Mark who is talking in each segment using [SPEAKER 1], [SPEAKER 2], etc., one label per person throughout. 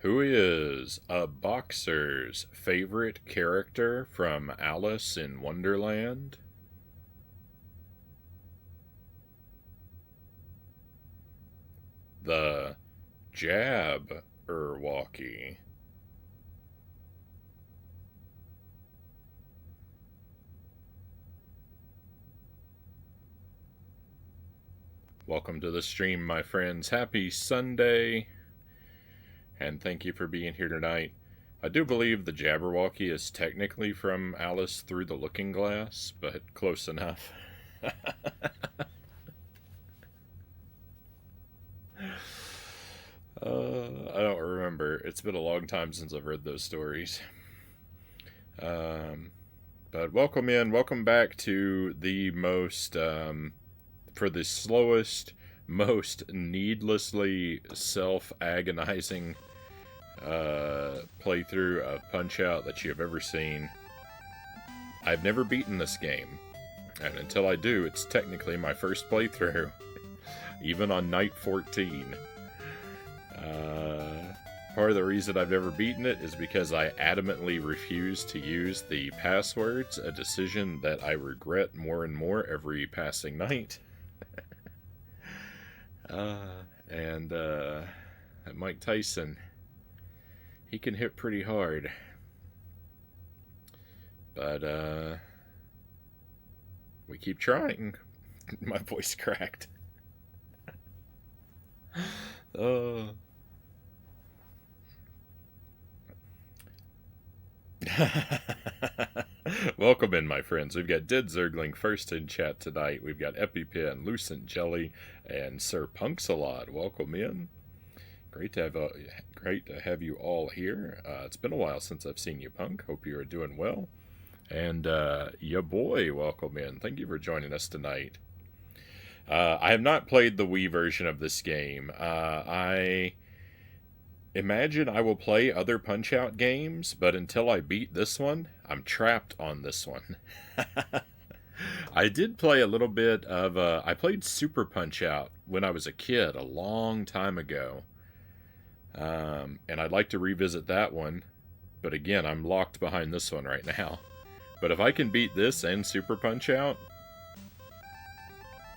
[SPEAKER 1] Who is a boxer's favorite character from Alice in Wonderland? The Jabberwocky. Welcome to the stream, my friends. Happy Sunday, and thank you for being here tonight. I do believe the Jabberwocky is technically from Alice Through the Looking Glass, but close enough. I don't remember. It's been a long time since I've read those stories. But welcome in. Welcome back to the for the slowest, most needlessly self-agonizing playthrough of Punch-Out that you have ever seen. I've never beaten this game, and until I do, it's technically my first playthrough, even on night 14. Part of the reason I've never beaten it is because I adamantly refuse to use the passwords, a decision that I regret more and more every passing night. And Mike Tyson, he can hit pretty hard. But, we keep trying. My voice cracked. Welcome in, my friends. We've got Dead Zergling first in chat tonight. We've got EpiPen, Lucent Jelly, and Sir Punksalot. Welcome in. Great to have you all here. It's been a while since I've seen you, Punk. Hope you are doing well. And ya boy, welcome in. Thank you for joining us tonight. I have not played the Wii version of this game. I imagine I will play other Punch-Out games, but until I beat this one, I'm trapped on this one. I did play a little bit of, I played Super Punch-Out when I was a kid, a long time ago. And I'd like to revisit that one, but again, I'm locked behind this one right now. But if I can beat this and Super Punch-Out,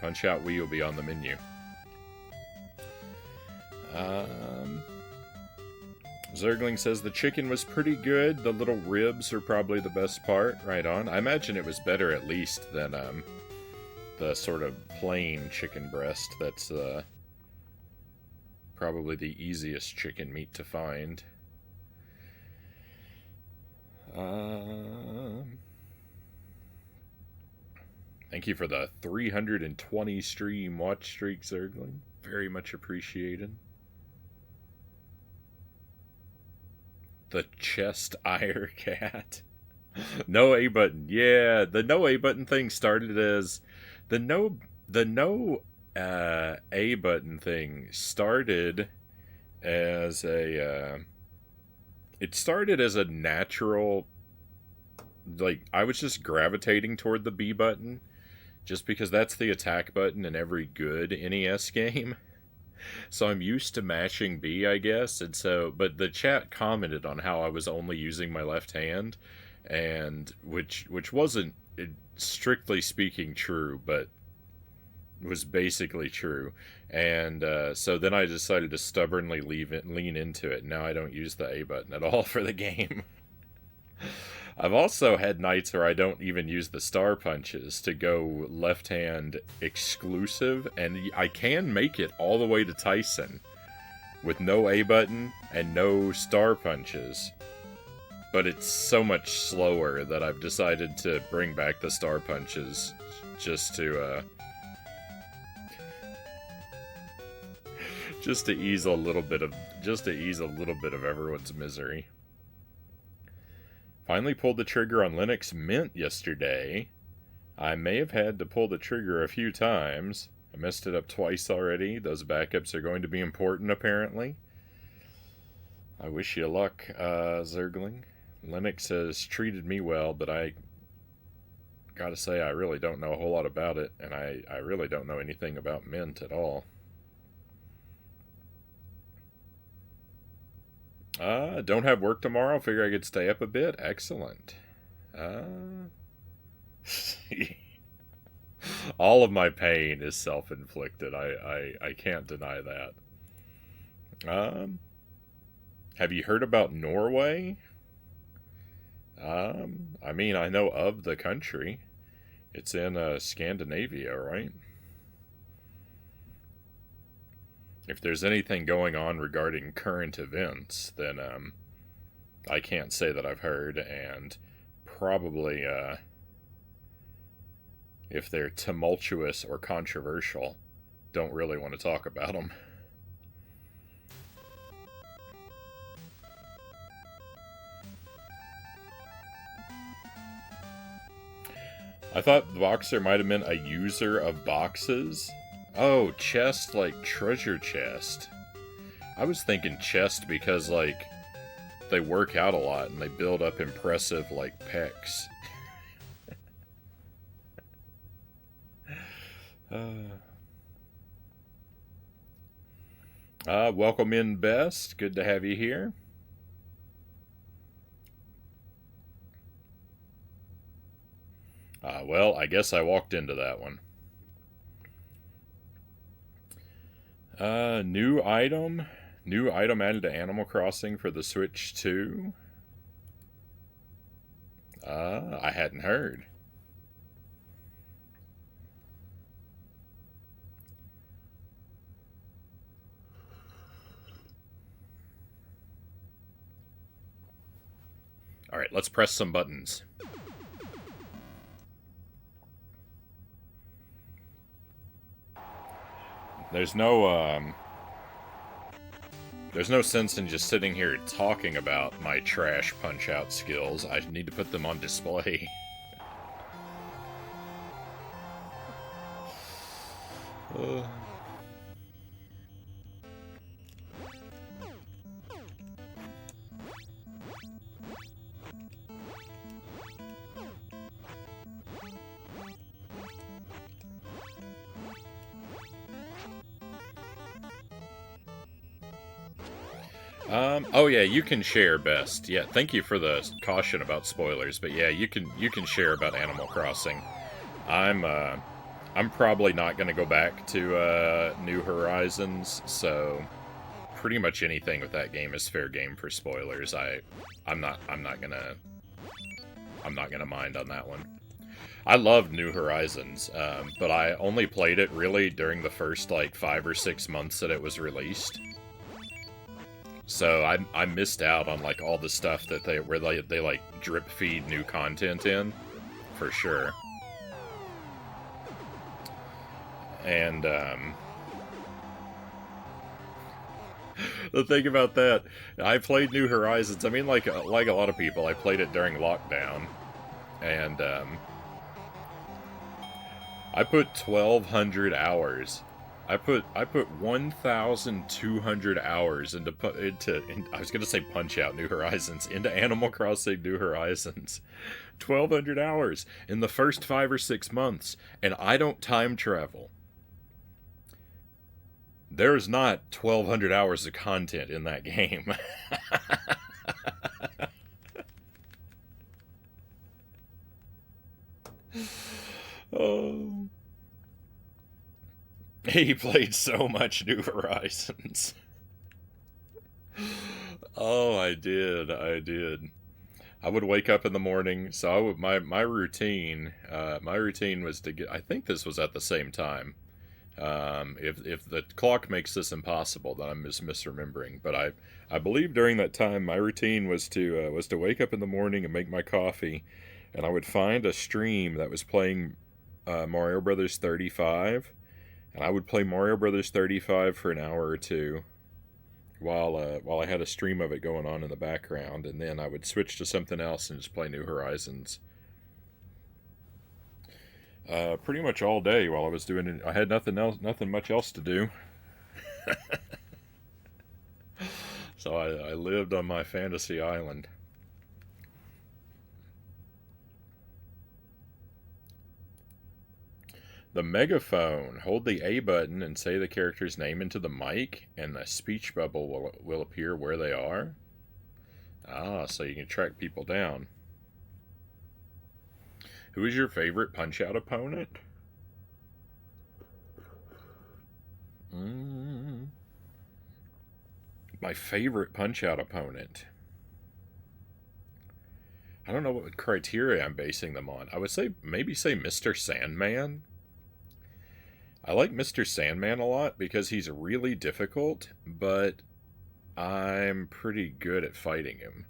[SPEAKER 1] Punch-Out Wii will be on the menu. Zergling says the chicken was pretty good. The little ribs are probably the best part. Right on. I imagine it was better at least than the sort of plain chicken breast. That's probably the easiest chicken meat to find. Thank you for the 320 stream watch streak, Zergling. Very much appreciated. The chest ire cat. No A button. Yeah, the no A button thing started as the no A button thing started as a it started as a natural, like, I was just gravitating toward the B button just because that's the attack button in every good NES game. So I'm used to mashing B, I guess, and so, but the chat commented on how I was only using my left hand, and which wasn't strictly speaking true, but was basically true, and so then I decided to stubbornly lean into it. Now I don't use the A button at all for the game. I've also had nights where I don't even use the star punches to go left hand exclusive, and I can make it all the way to Tyson with no A button and no star punches. But it's so much slower that I've decided to bring back the star punches just to ease a little bit of everyone's misery. Finally pulled the trigger on Linux Mint yesterday. I may have had to pull the trigger a few times. I messed it up twice already. Those backups are going to be important, apparently. I wish you luck, Zergling. Linux has treated me well, but I gotta say I really don't know a whole lot about it, and I really don't know anything about Mint at all. Don't have work tomorrow. Figure I could stay up a bit. Excellent. All of my pain is self-inflicted. I can't deny that. Have you heard about Norway? I mean, I know of the country. It's in Scandinavia, right? If there's anything going on regarding current events, then I can't say that I've heard, and probably if they're tumultuous or controversial, don't really want to talk about them. I thought the boxer might have meant a user of boxes. Oh, chest like treasure chest. I was thinking chest because, like, they work out a lot and they build up impressive, like, pecs. Welcome in, Best. Good to have you here. Well, I guess I walked into that one. New item. New item added to Animal Crossing for the Switch 2. I hadn't heard. Alright, let's press some buttons. There's no sense in just sitting here talking about my trash punch-out skills. I need to put them on display. Oh yeah, you can share, Best. Yeah, thank you for the caution about spoilers, but yeah, you can share about Animal Crossing. I'm probably not going to go back to New Horizons, so pretty much anything with that game is fair game for spoilers. I'm not gonna mind on that one. I loved New Horizons, but I only played it really during the first like 5 or 6 months that it was released. So I missed out on like all the stuff that they like drip feed new content in, for sure. And the thing about that, I played New Horizons. I mean, like a lot of people, I played it during lockdown, and I put 1,200 hours. I put 1,200 hours into I was gonna say Punch Out New Horizons, into Animal Crossing New Horizons. 1,200 hours in the first 5 or 6 months, and I don't time travel. There's not 1,200 hours of content in that game. Oh. He played so much New Horizons. Oh, I did. I would wake up in the morning. So my routine was to get. I think this was at the same time. If the clock makes this impossible, then I'm misremembering. But I believe during that time my routine was to wake up in the morning and make my coffee, and I would find a stream that was playing Mario Brothers 35. And I would play Mario Brothers 35 for an hour or two while I had a stream of it going on in the background, and then I would switch to something else and just play New Horizons. Pretty much all day while I was doing it. I had nothing much else to do. So I lived on my fantasy island. The megaphone. Hold the A button and say the character's name into the mic, and a speech bubble will appear where they are. Ah, so you can track people down. Who is your favorite Punch-Out opponent? My favorite Punch-Out opponent. I don't know what criteria I'm basing them on. I would say maybe say Mr. Sandman. I like Mr. Sandman a lot because he's really difficult, but I'm pretty good at fighting him.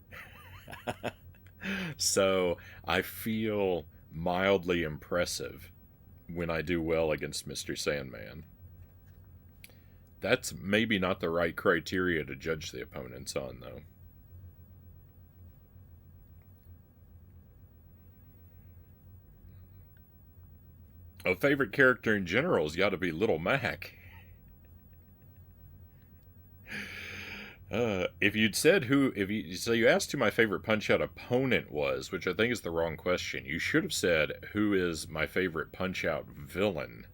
[SPEAKER 1] So I feel mildly impressive when I do well against Mr. Sandman. That's maybe not the right criteria to judge the opponents on, though. A favorite character in general's got to be Little Mac. If you'd said so you asked who my favorite Punch-Out opponent was, which I think is the wrong question. You should have said who is my favorite Punch-Out villain,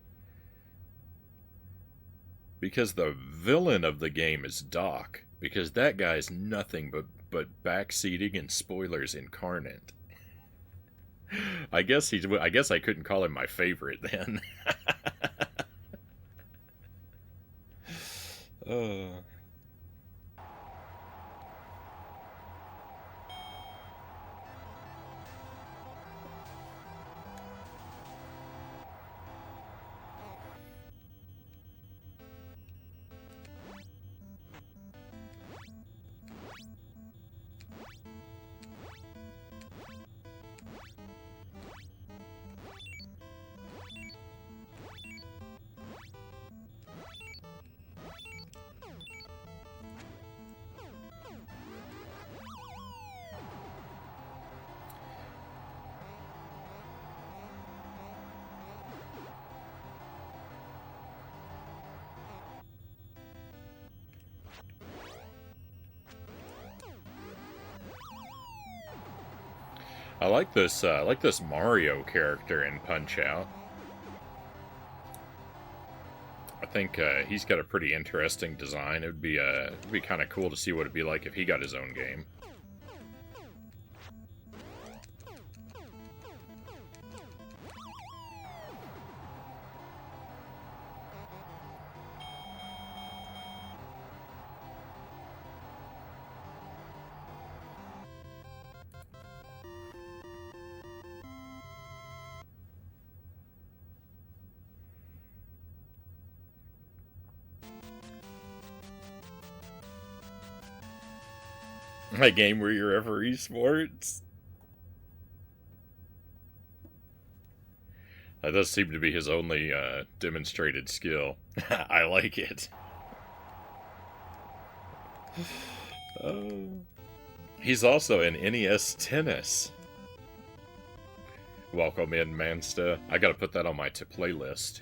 [SPEAKER 1] because the villain of the game is Doc, because that guy's nothing but backseating and spoilers incarnate. I guess I couldn't call him my favorite then. uh. I like this Mario character in Punch-Out. I think he's got a pretty interesting design. It'd be kind of cool to see what it'd be like if he got his own game. My game where you're referee sports. That does seem to be his only demonstrated skill. I like it. He's also in NES Tennis. Welcome in, Mansta. I gotta put that on my playlist.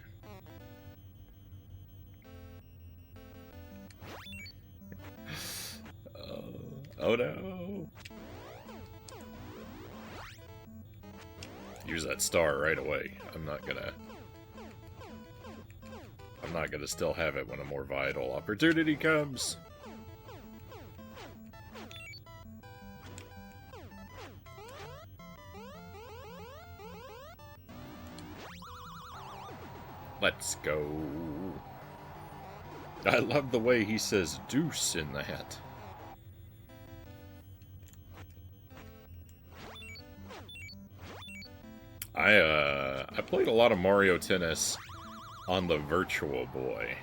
[SPEAKER 1] Oh no. Use that star right away. I'm not gonna still have it when a more vital opportunity comes. Let's go. I love the way he says deuce in that. I played a lot of Mario Tennis on the Virtual Boy.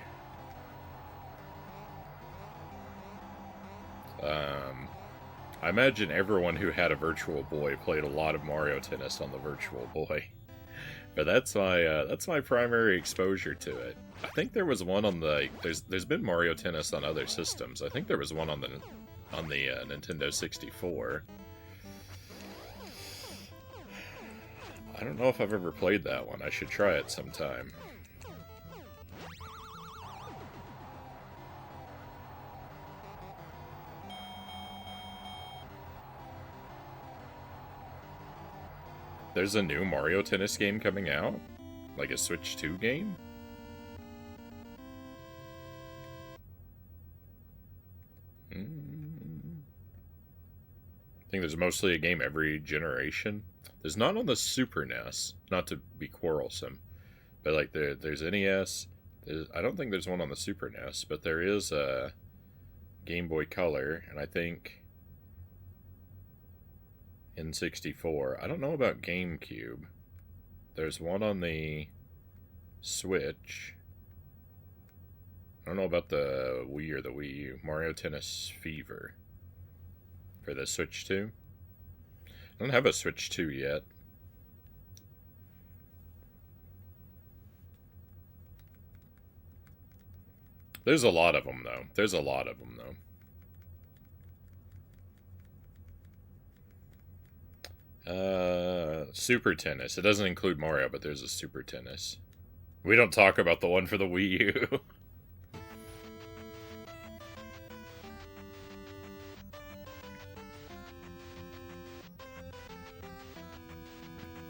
[SPEAKER 1] I imagine everyone who had a Virtual Boy played a lot of Mario Tennis on the Virtual Boy. But that's my primary exposure to it. I think there was one on the there's been Mario Tennis on other systems. I think there was one on the Nintendo 64. I don't know if I've ever played that one. I should try it sometime. There's a new Mario Tennis game coming out? Like a Switch 2 game? I think there's mostly a game every generation. There's none on the Super NES, not to be quarrelsome, but like there's NES. I don't think there's one on the Super NES, but there is a Game Boy Color, and I think N64. I don't know about GameCube. There's one on the Switch. I don't know about the Wii or the Wii U. Mario Tennis Fever for the Switch 2. I don't have a Switch 2 yet. There's a lot of them, though. There's a lot of them, though. Super Tennis. It doesn't include Mario, but there's a Super Tennis. We don't talk about the one for the Wii U.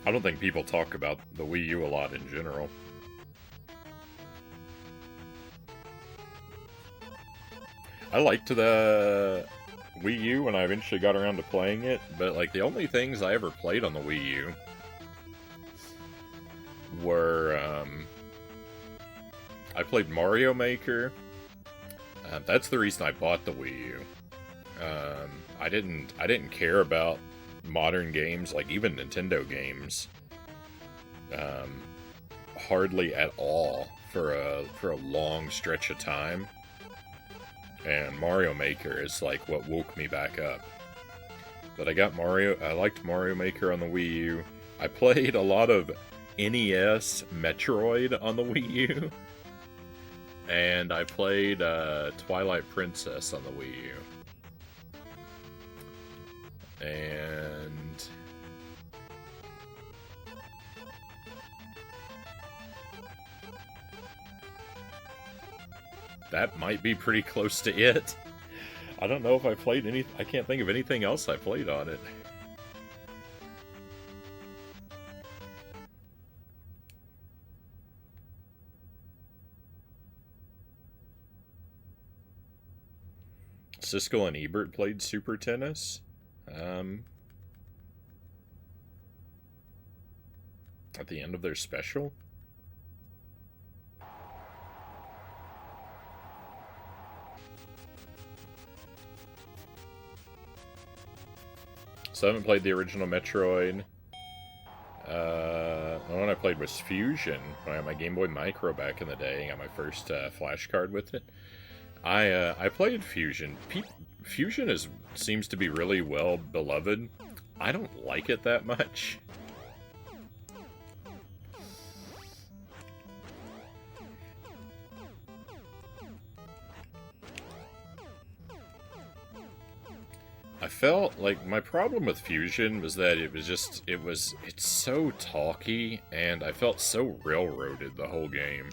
[SPEAKER 1] I don't think people talk about the Wii U a lot in general. I liked the Wii U when I eventually got around to playing it, but like the only things I ever played on the Wii U were I played Mario Maker. That's the reason I bought the Wii U. I didn't care about modern games, like even Nintendo games, hardly at all for a long stretch of time. And Mario Maker is like what woke me back up. But I liked Mario Maker on the Wii U. I played a lot of NES Metroid on the Wii U. And I played Twilight Princess on the Wii U. And that might be pretty close to it. I don't know if I played any. I can't think of anything else I played on it. Siskel and Ebert played Super Tennis. At the end of their special. So I haven't played the original Metroid. The one I played was Fusion when I had my Game Boy Micro back in the day. I got my first flash card with it. I played Fusion. Fusion seems to be really well beloved. I don't like it that much. I felt like my problem with Fusion was that it's so talky, and I felt so railroaded the whole game.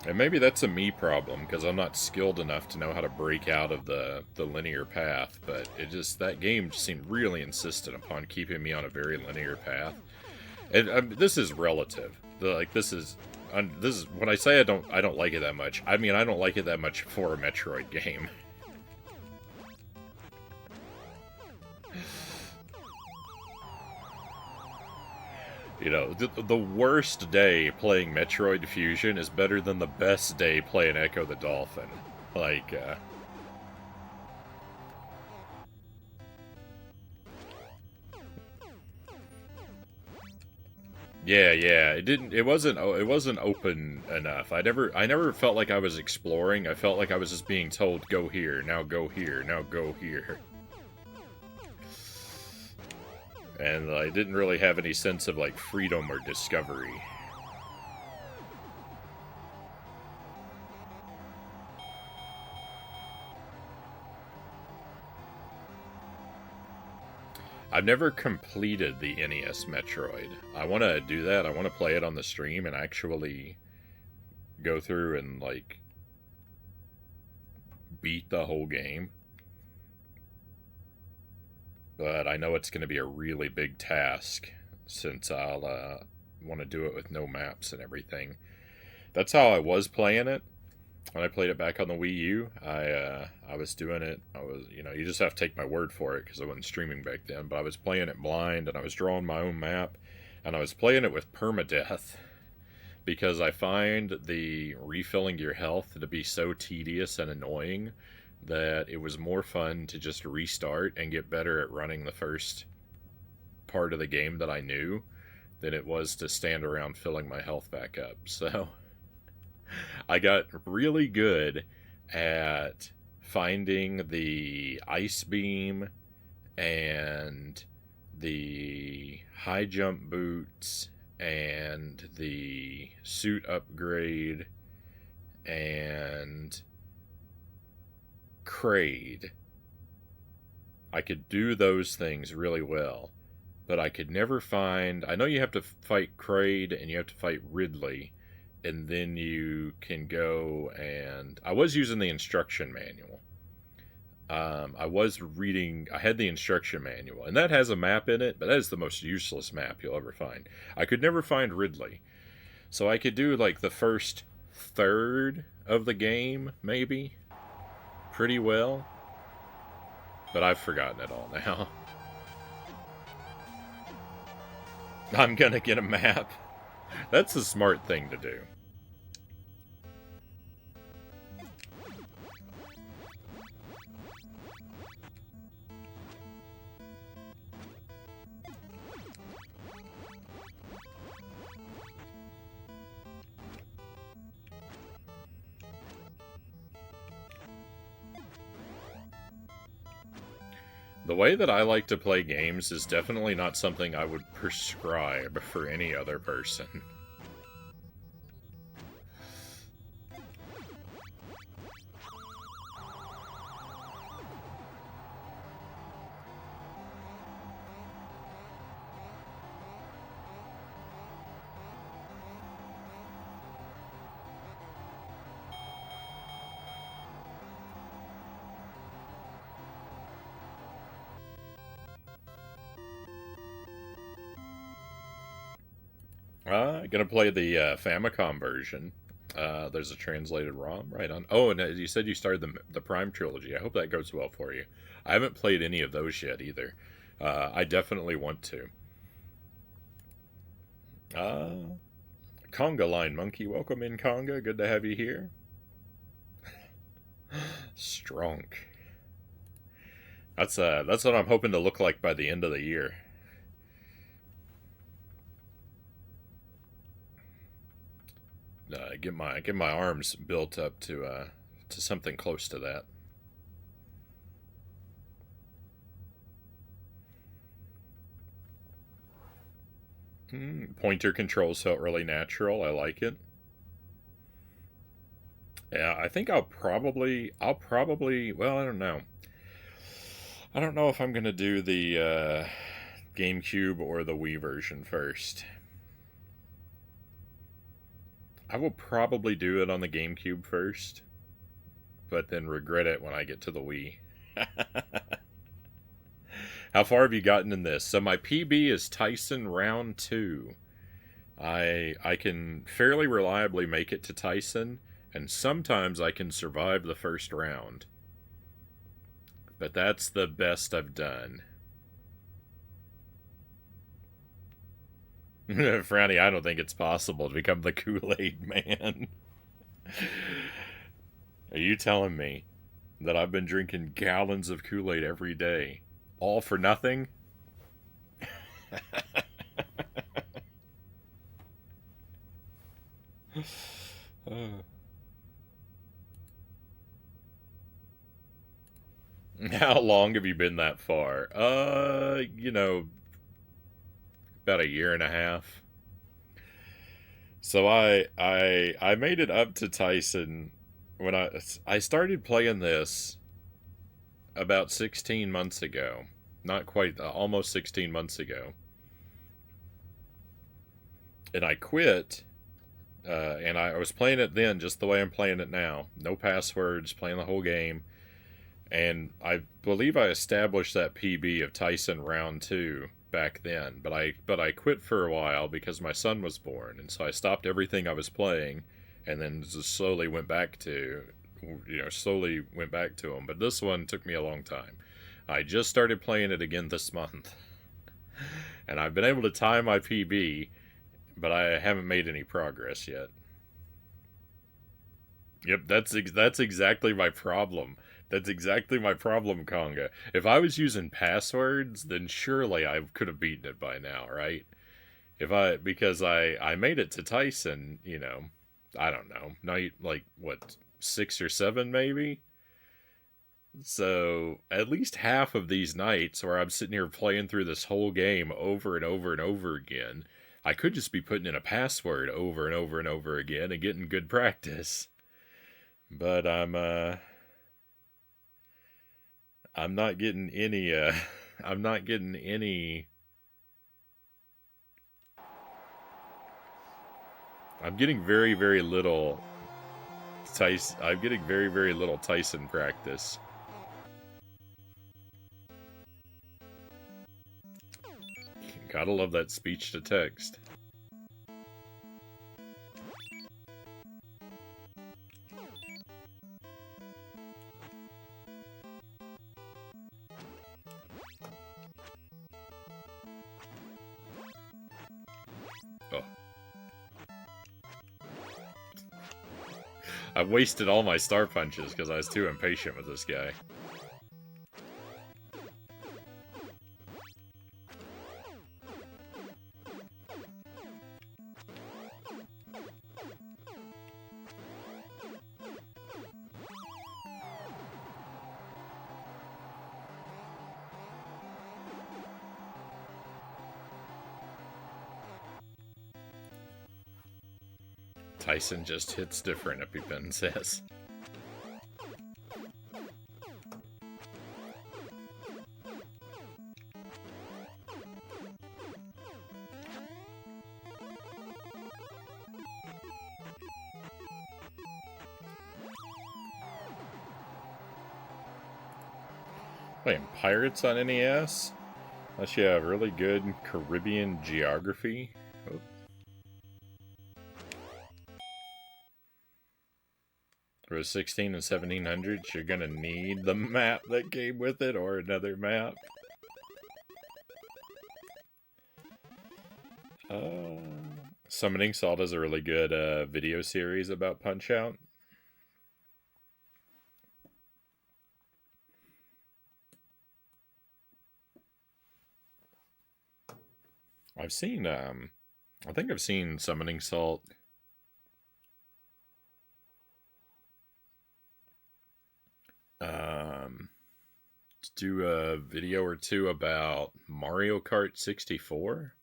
[SPEAKER 1] And maybe that's a me problem, because I'm not skilled enough to know how to break out of the linear path, but that game just seemed really insistent upon keeping me on a very linear path. And this is relative. This is when I say I don't like it that much. I mean, I don't like it that much for a Metroid game. You know, the worst day playing Metroid Fusion is better than the best day playing Echo the Dolphin. Like, yeah, it wasn't open enough. I never felt like I was exploring. I felt like I was just being told, go here, now go here, now go here. And I didn't really have any sense of, like, freedom or discovery. I've never completed the NES Metroid. I want to do that. I want to play it on the stream and actually go through and, like, beat the whole game. But I know it's going to be a really big task, since I'll want to do it with no maps and everything. That's how I was playing it when I played it back on the Wii U. I was doing it. I was, you just have to take my word for it because I wasn't streaming back then. But I was playing it blind, and I was drawing my own map, and I was playing it with permadeath because I find the refilling your health to be so tedious and annoying that it was more fun to just restart and get better at running the first part of the game that I knew than it was to stand around filling my health back up. So I got really good at finding the ice beam and the high jump boots and the suit upgrade and Kraid. I could do those things really well, but I could never find. I know you have to fight Kraid and you have to fight Ridley, and then you can go and. I was using the instruction manual. I was reading. I had the instruction manual, and that has a map in it, but that is the most useless map you'll ever find. I could never find Ridley, so I could do like the first third of the game, maybe, pretty well, but I've forgotten it all now. I'm gonna get a map. That's a smart thing to do. The way that I like to play games is definitely not something I would prescribe for any other person. Gonna play the Famicom version. There's a translated ROM right on. Oh, and you said you started the Prime trilogy. I hope that goes well for you. I haven't played any of those yet either. I definitely want to. Conga Line Monkey, welcome in, Conga. Good to have you here. Strong. That's what I'm hoping to look like by the end of the year. Get my arms built up to something close to that. Pointer controls felt really natural. I like it. Yeah, I think I'll probably. Well, I don't know. I don't know if I'm gonna do the GameCube or the Wii version first. I will probably do it on the GameCube first, but then regret it when I get to the Wii. How far have you gotten in this? So my PB is Tyson round 2. I can fairly reliably make it to Tyson, and sometimes I can survive the first round. But that's the best I've done. Frownie, I don't think it's possible to become the Kool-Aid man. Are you telling me that I've been drinking gallons of Kool-Aid every day, all for nothing? How long have you been that far? About a year and a half. So I made it up to Tyson when I started playing this about 16 months ago. Not quite, almost 16 months ago. And I quit, and I was playing it then just the way I'm playing it now. No passwords, playing the whole game. And I believe I established that PB of Tyson round 2 back then, but I quit for a while because my son was born, and so I stopped everything I was playing and then just slowly went back to, slowly went back to them. But this one took me a long time. I just started playing it again this month, and I've been able to tie my PB, but I haven't made any progress yet. Yep, that's exactly my problem. That's exactly my problem, Conga. If I was using passwords, then surely I could have beaten it by now, right? Because I made it to Tyson, I don't know, night like what, 6 or 7 maybe. So at least half of these nights where I'm sitting here playing through this whole game over and over and over again, I could just be putting in a password over and over and over again and getting good practice. But I'm not getting any I'm not getting any I'm getting very, very little Tyson. I'm getting very, very little Tyson practice. Gotta love that speech to text. Oh. I wasted all my star punches because I was too impatient with this guy. Tyson just hits different, EpiPen says. Playing Pirates on NES? Unless you have really good Caribbean geography. Oh. For 16 and 1700s, you're gonna need the map that came with it or another map. Summoning Salt is a really good video series about Punch-Out. I've seen, I think I've seen Summoning Salt do a video or two about Mario Kart 64.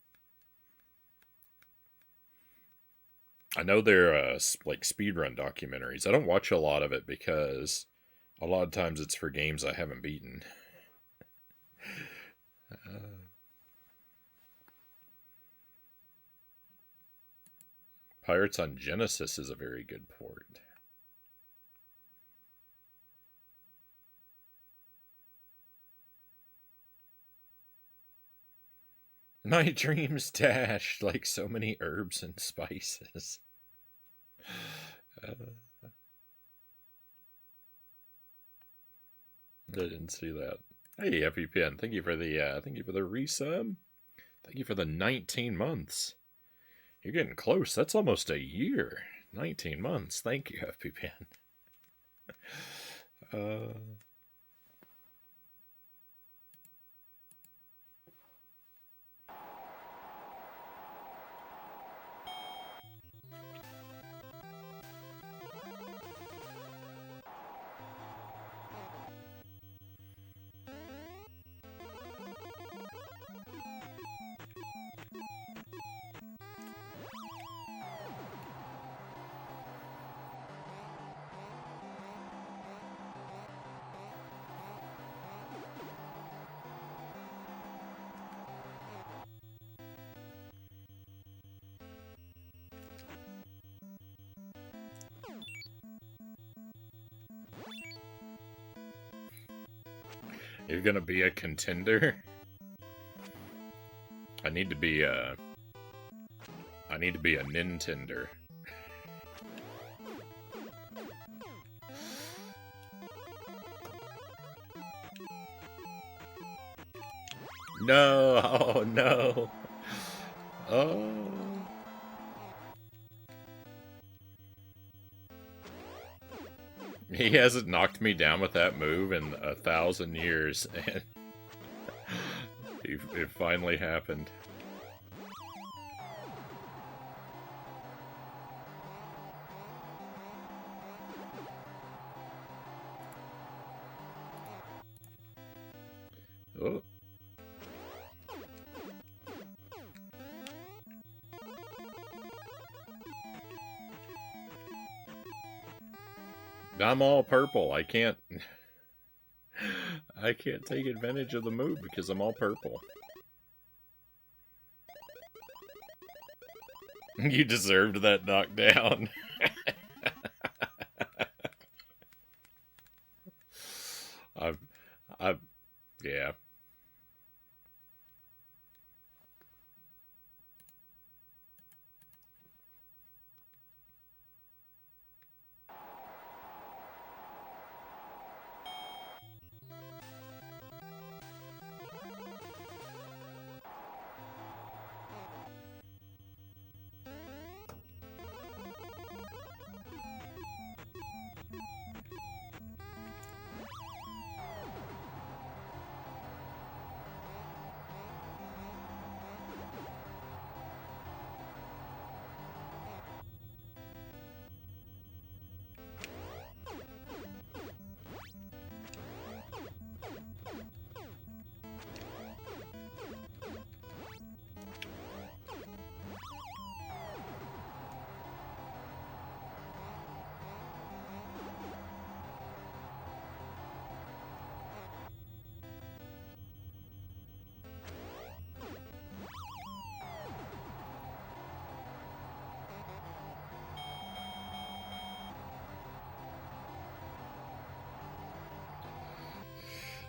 [SPEAKER 1] I know they're like speedrun documentaries. I don't watch a lot of it because a lot of times it's for games I haven't beaten. Pirates on Genesis is a very good port. My dreams dashed like so many herbs and spices. I didn't see that. Hey, EpiPen, thank you for the resub. Thank you for the 19 months. You're getting close. That's almost a year. 19 months. Thank you, EpiPen. You're gonna be a contender? I need to be a Nintender. No! Oh, no! Oh! He hasn't knocked me down with that move in 1,000 years, and it finally happened. Oh. I'm all purple. I can't take advantage of the move because I'm all purple. You deserved that knockdown. I've, yeah.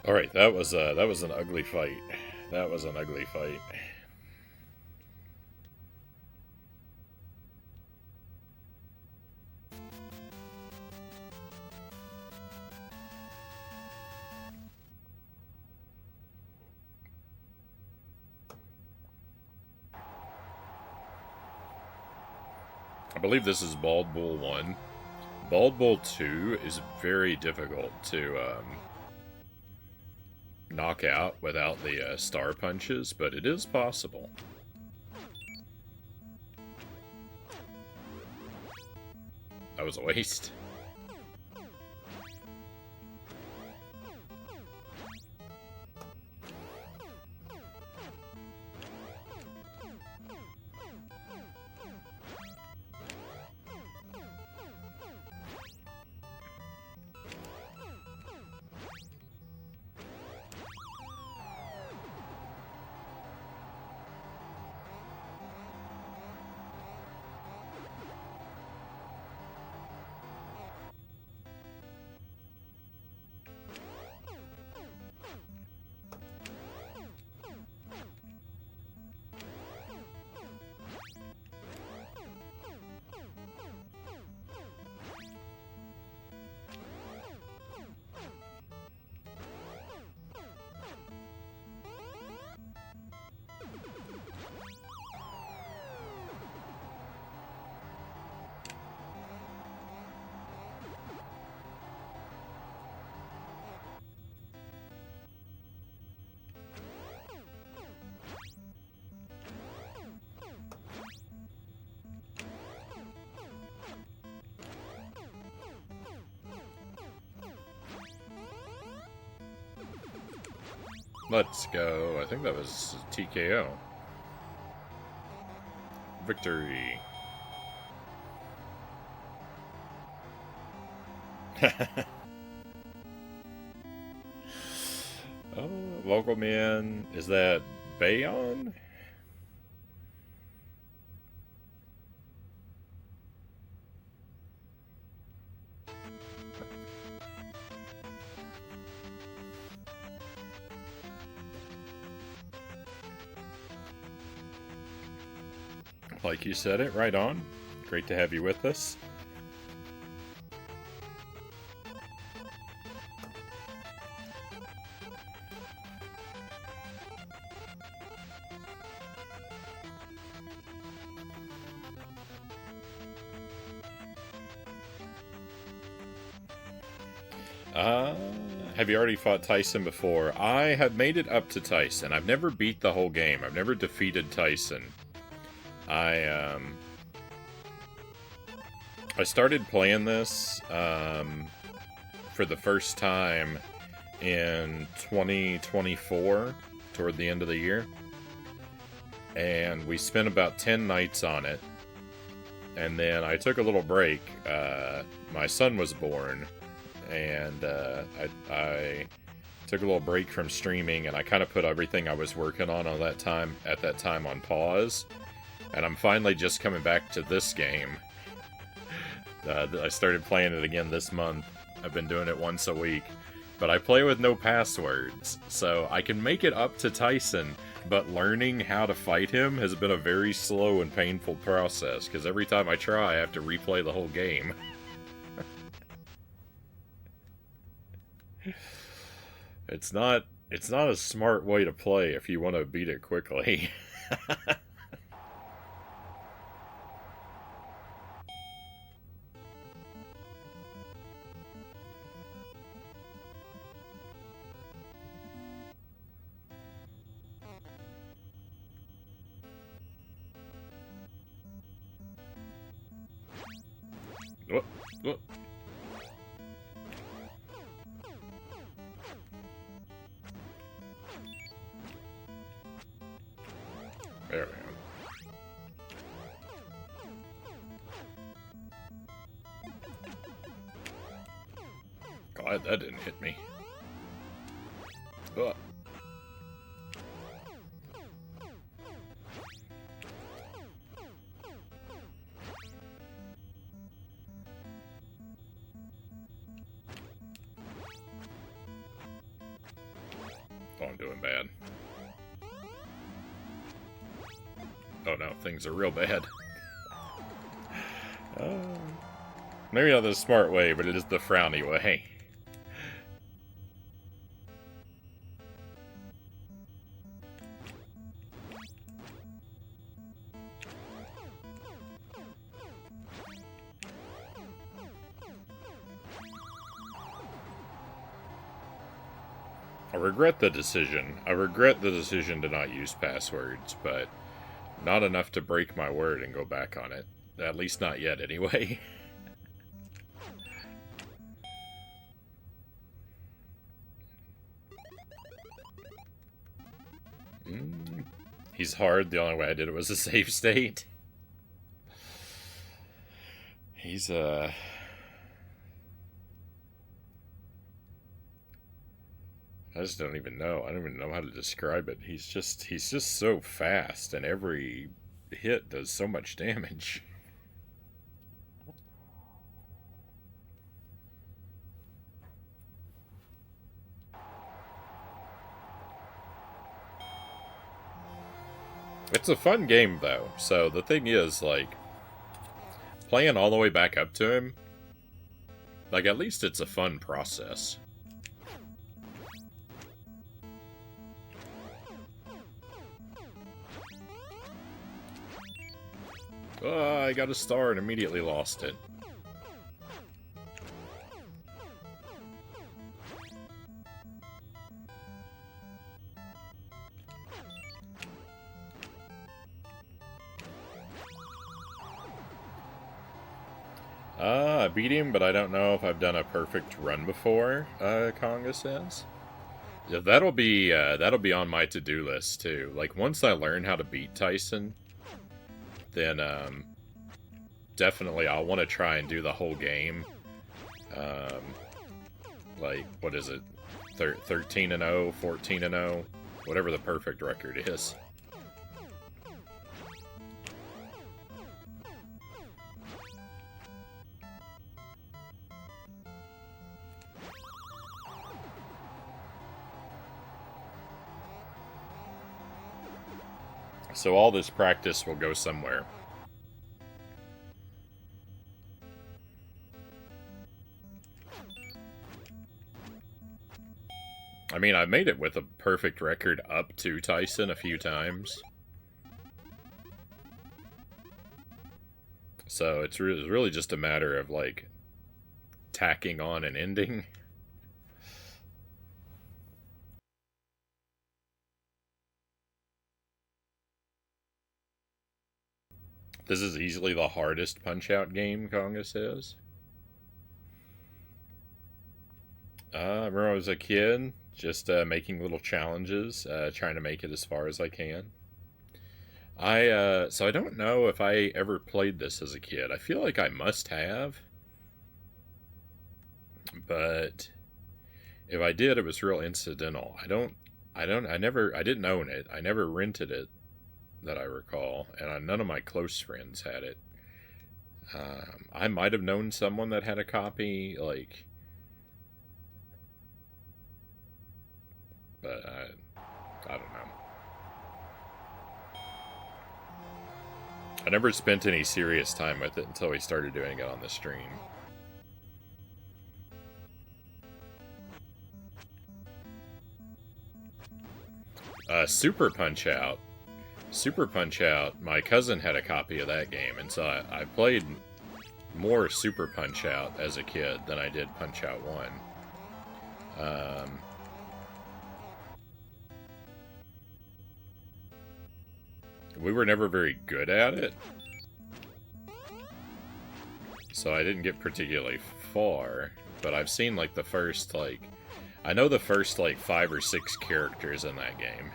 [SPEAKER 1] All right, that was an ugly fight. That was an ugly fight. I believe this is Bald Bull 1. Bald Bull 2 is very difficult to knock out without the star punches, but it is possible. That was a waste. Let's go. I think that was TKO. Victory. Oh, local man. Is that Bayon? Like you said it, right on. Great to have you with us. Uh, have you already fought Tyson before? I have made it up to Tyson. I've never beat the whole game. I've never defeated Tyson. I I started playing this for the first time in 2024, toward the end of the year. And we spent about 10 nights on it. And then I took a little break. My son was born, and I took a little break from streaming, and I kind of put everything I was working on at that time on pause. And I'm finally just coming back to this game. I started playing it again this month. I've been doing it once a week. But I play with no passwords, so I can make it up to Tyson, but learning how to fight him has been a very slow and painful process, because every time I try, I have to replay the whole game. It's not a smart way to play if you want to beat it quickly. Whoop, whoop. There we go. God, that didn't hit me. Ugh. Oh, I'm doing bad. Oh no, things are real bad. Maybe not the smart way, but it is the Frownie way. I regret the decision. I regret the decision to not use passwords, but not enough to break my word and go back on it. At least not yet, anyway. He's hard. The only way I did it was a save state. He's, I just don't even know. I don't even know how to describe it. He's just so fast, and every hit does so much damage. It's a fun game, though. So the thing is, like, playing all the way back up to him, like, at least it's a fun process. I got a star and immediately lost it. I beat him, but I don't know if I've done a perfect run before, Conga says. Yeah, that'll be on my to-do list, too. Like, once I learn how to beat Tyson, then, definitely I'll want to try and do the whole game. Like, what is it? 13-0, 14-0, whatever the perfect record is. So all this practice will go somewhere. I mean, I made it with a perfect record up to Tyson a few times. So it's really just a matter of, like, tacking on an ending. This is easily the hardest Punch-Out game Conga says. I remember I was a kid, just making little challenges, trying to make it as far as I can. So I don't know if I ever played this as a kid. I feel like I must have, but if I did, it was real incidental. I didn't own it. I never rented it, that I recall, and none of my close friends had it. I might have known someone that had a copy, like, but I don't know. I never spent any serious time with it until we started doing it on the stream. Super Punch-Out. Super Punch-Out, my cousin had a copy of that game, and so I played more Super Punch-Out as a kid than I did Punch-Out 1. We were never very good at it, so I didn't get particularly far, but I've seen, like, the first, like... I know the first, like, 5 or 6 characters in that game.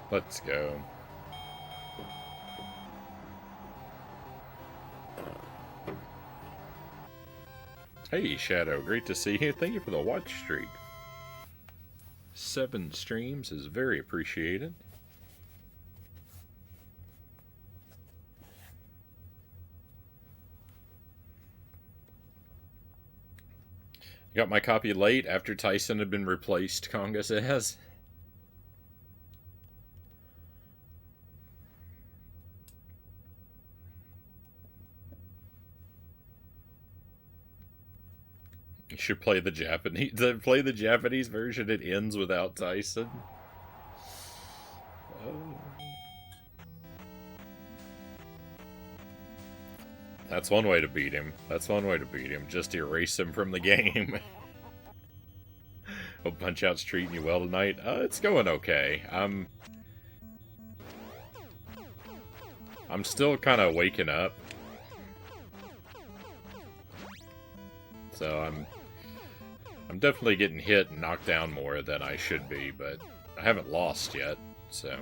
[SPEAKER 1] Let's go. Hey, Shadow. Great to see you. Thank you for the watch streak. 7 streams is very appreciated. Got my copy late after Tyson had been replaced, Conga says. You should play the Japanese version. It ends without Tyson. Oh. That's one way to beat him. Just erase him from the game. Hope Punch-Out's treating you well tonight. It's going okay. I'm still kind of waking up. So I'm definitely getting hit and knocked down more than I should be, but I haven't lost yet, so...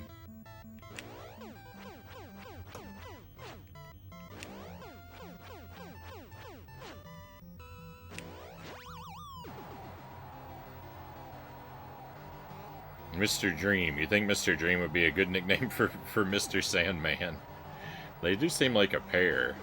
[SPEAKER 1] Mr. Dream. You think Mr. Dream would be a good nickname for Mr. Sandman? They do seem like a pair.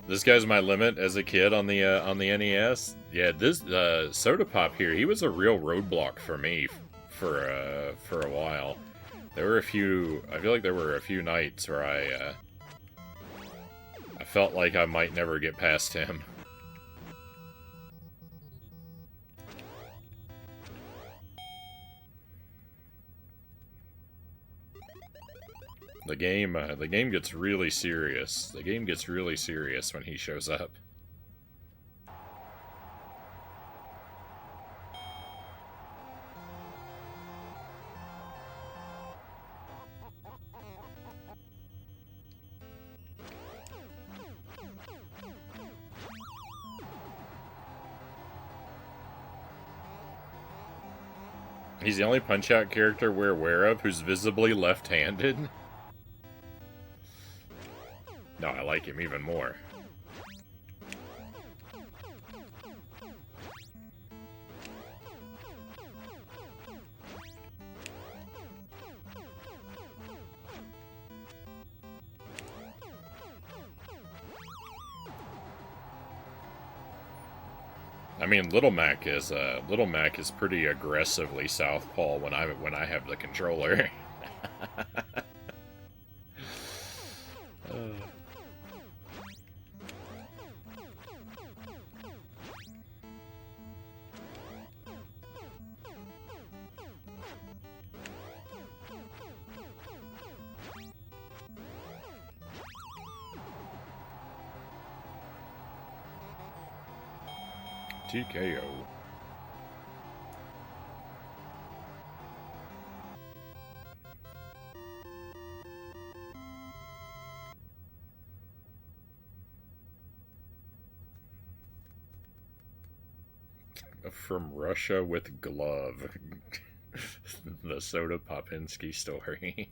[SPEAKER 1] This guy's my limit as a kid on the NES. Yeah, this Soda Pop here, he was a real roadblock for me for a while. There were a few. I feel like there were a few nights where I felt like I might never get past him. The game gets really serious. The game gets really serious when he shows up. He's the only Punch-Out character we're aware of who's visibly left-handed. No, I like him even more. I mean, Little Mac is pretty aggressively southpaw when I have the controller. TKO. From Russia with glove. The Soda Popinski story.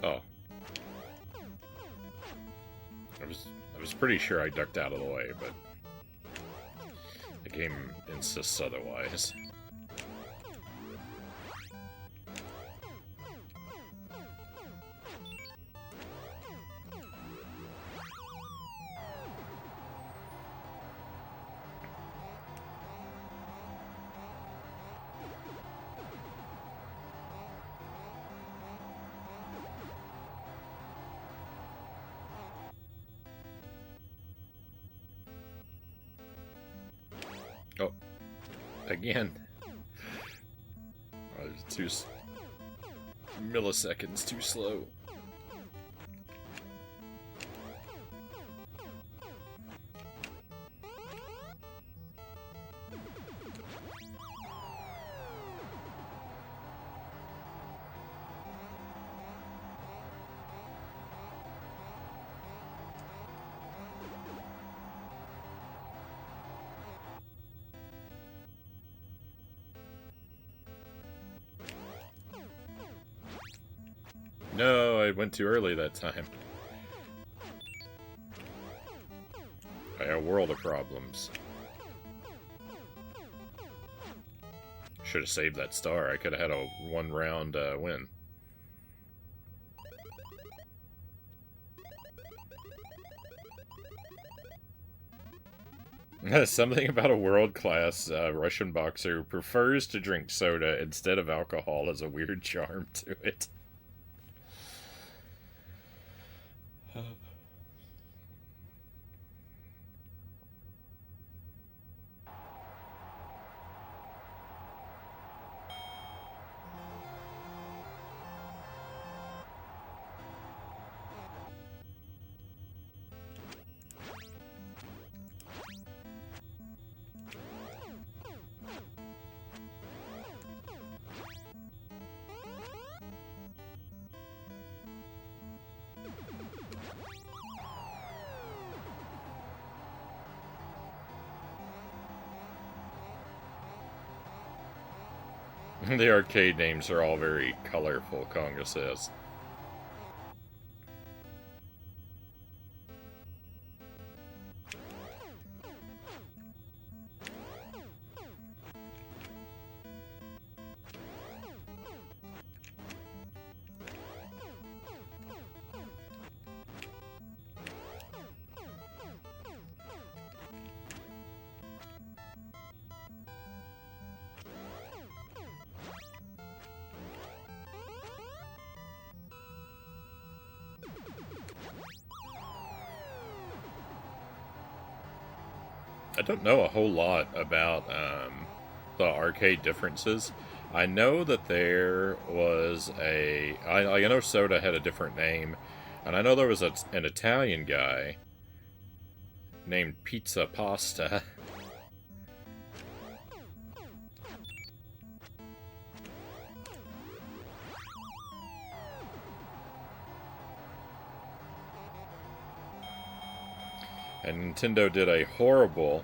[SPEAKER 1] Oh. I was pretty sure I ducked out of the way, but the game insists otherwise. Oh, again. Oh, it's 2 milliseconds too slow. No, I went too early that time. I had a world of problems. Should have saved that star. I could have had a 1-round win. Something about a world-class Russian boxer who prefers to drink soda instead of alcohol has a weird charm to it. The arcade names are all very colorful, Conga says. I don't know a whole lot about the arcade differences. I know that there was I know soda had a different name, and I know there was an Italian guy named Pizza Pasta. And Nintendo did a horrible...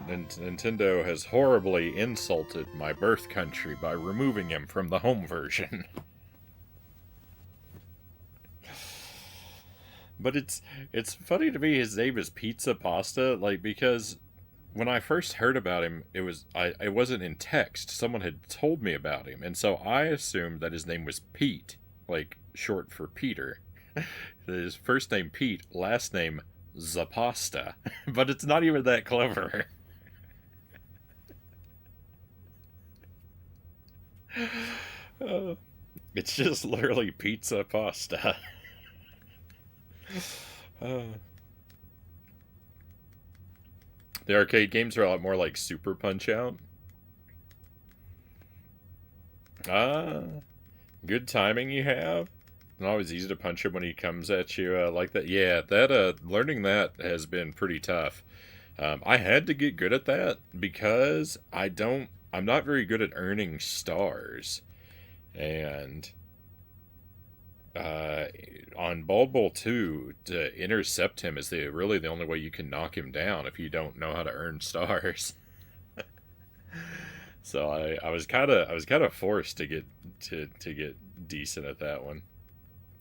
[SPEAKER 1] Nintendo has horribly insulted my birth country by removing him from the home version. But it's funny to me his name is Pizza Pasta, like, because when I first heard about him, it wasn't in text. Someone had told me about him, and so I assumed that his name was Pete, like short for Peter. His first name Pete, last name Zapasta. But it's not even that clever. It's just literally pizza pasta. uh, the arcade games are a lot more like Super Punch Out. Ah, good timing you have. It's always easy to punch him when he comes at you like that. Yeah, that learning that has been pretty tough. I had to get good at that because I'm not very good at earning stars, and uh, on Bald Bull 2, to intercept him is really the only way you can knock him down if you don't know how to earn stars. So I was kind of forced to get to get decent at that one.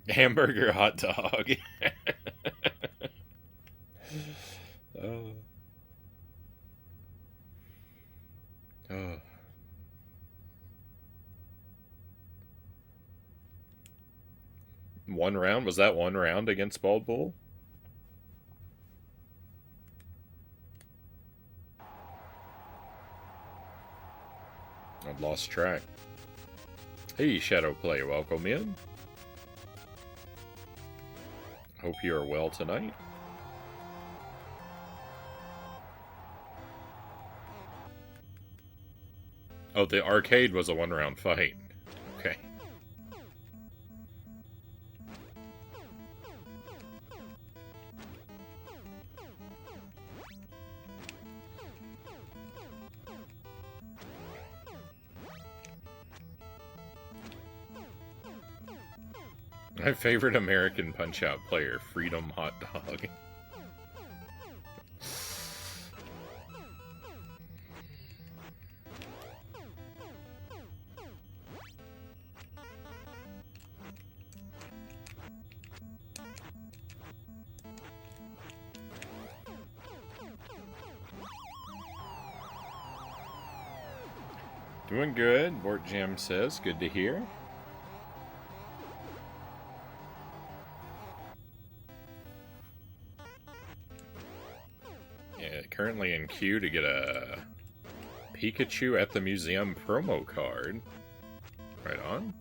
[SPEAKER 1] Hamburger hot dog. Oh, oh. One round, was that one round against Bald Bull? I've lost track. Hey, Shadow Play, welcome in. Hope you are well tonight. Oh, the arcade was a one-round fight. Okay. My favorite American Punch-Out player, Freedom Hot Dog. Doing good, Bort Jam says. Good to hear. Yeah, currently in queue to get a Pikachu at the Museum promo card. Right on.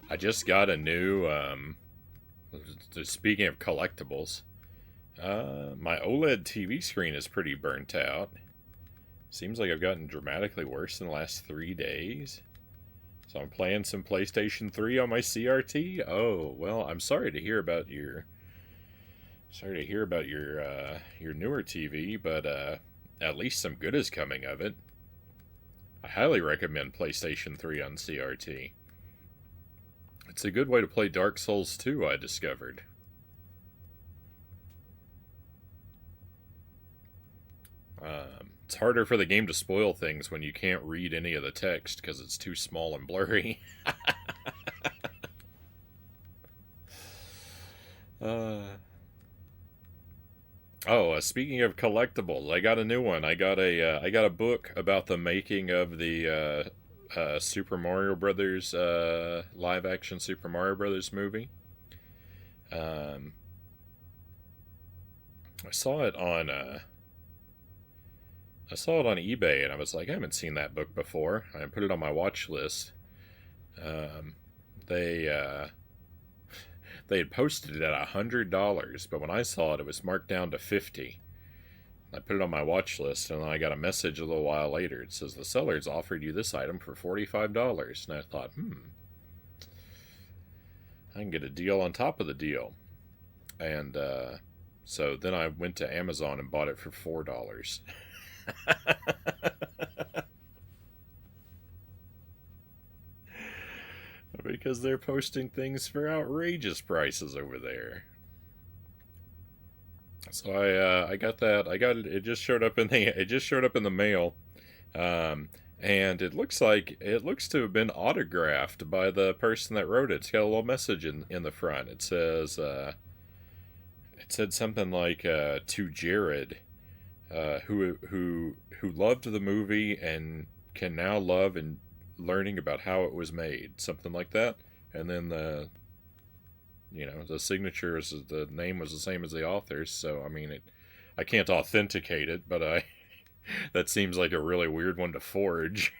[SPEAKER 1] I just got a new, speaking of collectibles, my OLED TV screen is pretty burnt out. Seems like I've gotten dramatically worse in the last 3 days. So I'm playing some PlayStation 3 on my CRT. Oh, well, I'm sorry to hear about your your newer TV, but at least some good is coming of it. I highly recommend PlayStation 3 on CRT. It's a good way to play Dark Souls 2, I discovered. It's harder for the game to spoil things when you can't read any of the text because it's too small and blurry. uh, speaking of collectibles, I got a new one. I got a book about the making of the Super Mario Brothers live action Super Mario Brothers movie. Um, I saw it on eBay, and I was like, I haven't seen that book before. I put it on my watch list. Um, they they had posted it at $100, but when I saw it, it was marked down to 50. I put it on my watch list, and then I got a message a little while later. It says the sellers offered you this item for $45, and I thought, I can get a deal on top of the deal. And so then I went to Amazon and bought it for $4. Because they're posting things for outrageous prices over there. So I got that. I got it. It just showed up in the mail, and it looks to have been autographed by the person that wrote it. It's got a little message in the front. It says it said something like to Jared, who loved the movie and can now love and learning about how it was made, something like that. And then you know, the signature is the name was the same as the author's. So I mean, I can't authenticate it, but I that seems like a really weird one to forge.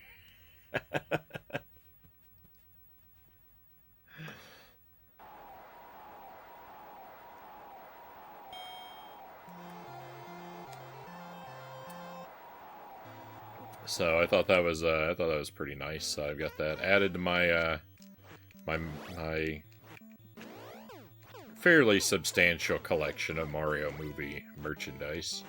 [SPEAKER 1] So I thought that was pretty nice. So I've got that added to my my fairly substantial collection of Mario movie merchandise.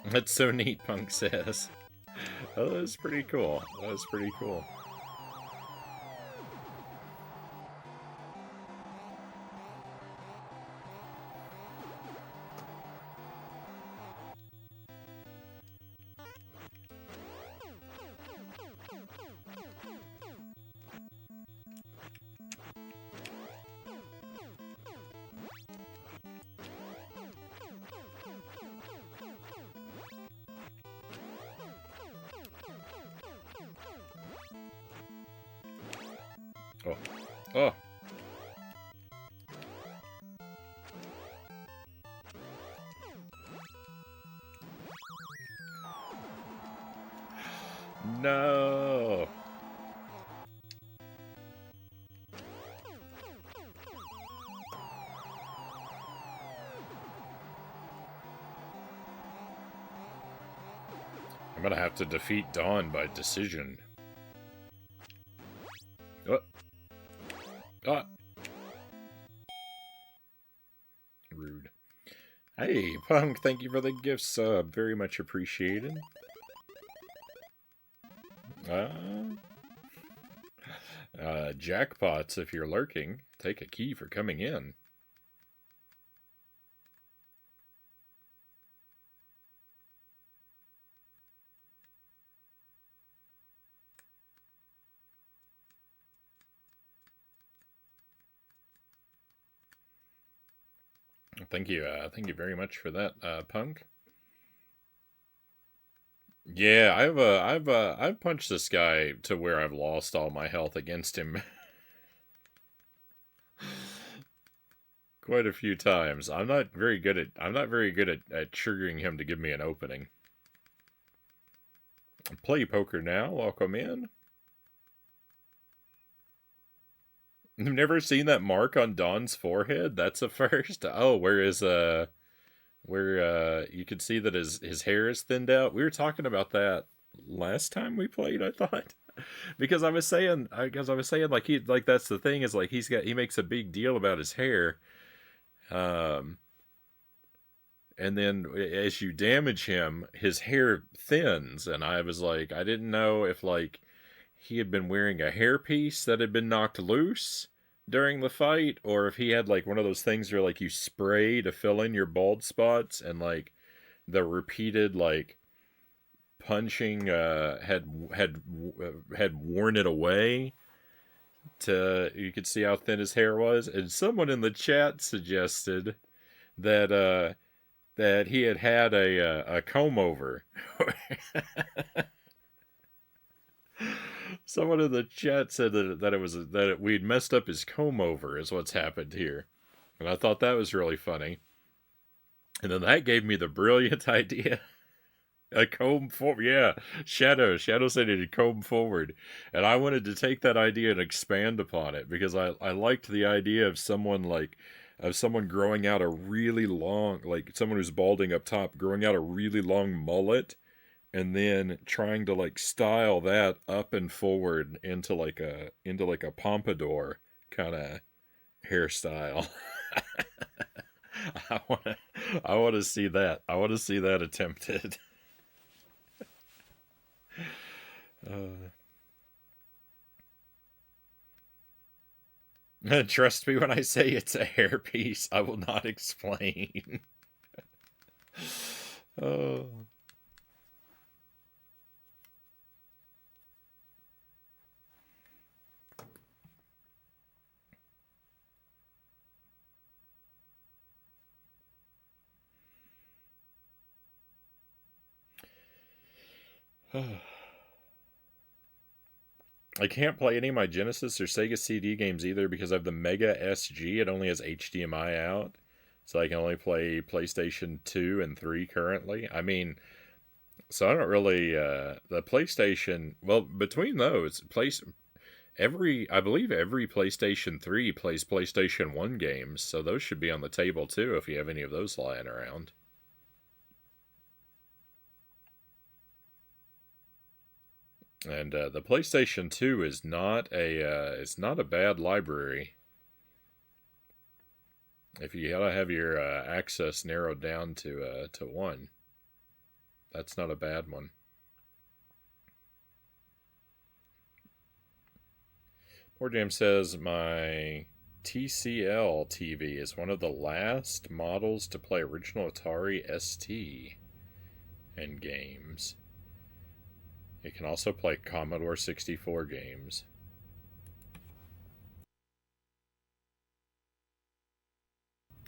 [SPEAKER 1] That's so neat, Punk says. Oh, that was pretty cool. That was pretty cool. Oh. Oh. No. I'm gonna have to defeat Dawn by decision. Oh. Ah. Rude. Hey, Punk, thank you for the gifts. Very much appreciated. Jackpots, if you're lurking, take a key for coming in. Thank you very much for that, Punk. Yeah, I've punched this guy to where I've lost all my health against him quite a few times. I'm not very good at triggering him to give me an opening. Play poker now. Welcome in. You've never seen that mark on Don's forehead? That's a first. Oh, where you can see that his hair is thinned out. We were talking about that last time we played, I thought. Because I was saying like he like that's the thing is like he makes a big deal about his hair. Um and then as you damage him, his hair thins, and I was like, I didn't know if like he had been wearing a hairpiece that had been knocked loose during the fight, or if he had like one of those things where like you spray to fill in your bald spots, and like the repeated like punching had worn it away to you could see how thin his hair was. And someone in the chat suggested that that he had a comb over. Someone in the chat said that it was we'd messed up his comb over is what's happened here, and I thought that was really funny. And then that gave me the brilliant idea. A comb forward, yeah. Shadow said it had comb forward, and I wanted to take that idea and expand upon it because I liked the idea of someone growing out a really long, like someone who's balding up top, growing out a really long mullet, and then trying to like style that up and forward into like a pompadour kind of hairstyle. I want to I want to see that. I want to see that attempted. Trust me when I say it's a hairpiece. I will not explain. Oh. I can't play any of my Genesis or Sega CD games either because I have the Mega SG. It only has HDMI out. So I can only play PlayStation 2 and 3 currently. I mean, so I don't really the PlayStation, well, between those, I believe every PlayStation 3 plays PlayStation 1 games, so those should be on the table too if you have any of those lying around. And the PlayStation 2 is not it's not a bad library. If you gotta have your access narrowed down to one, that's not a bad one. Poor James says my TCL TV is one of the last models to play original Atari ST and games. It can also play Commodore 64 games.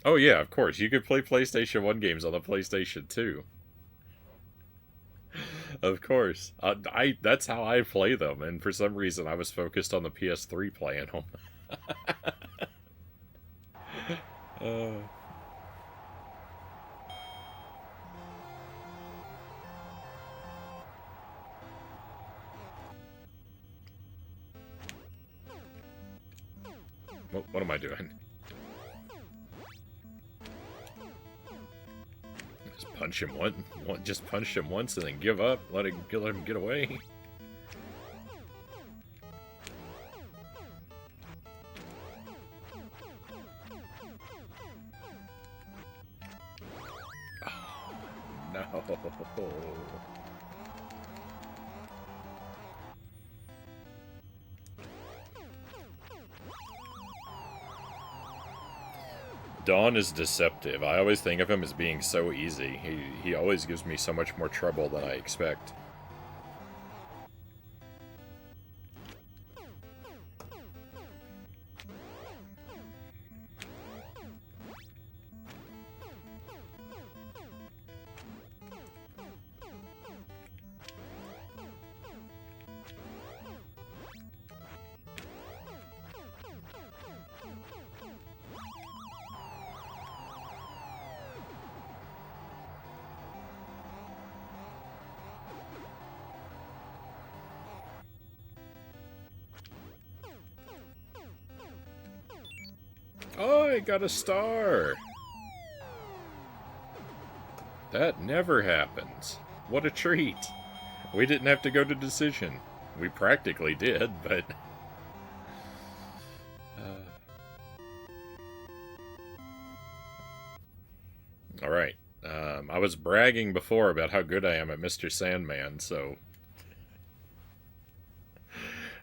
[SPEAKER 1] Oh yeah, of course. You could play PlayStation 1 games on the PlayStation 2. Of course. That's how I play them, and for some reason I was focused on the PS3 playing them. uh, what am I doing? Just punch him just punch him once and then give up. Let him get away. Oh, no. Dawn is deceptive. I always think of him as being so easy. He always gives me so much more trouble than I expect. Oh, I got a star! That never happens. What a treat. We didn't have to go to decision. We practically did, but... Alright. I was bragging before about how good I am at Mr. Sandman, so...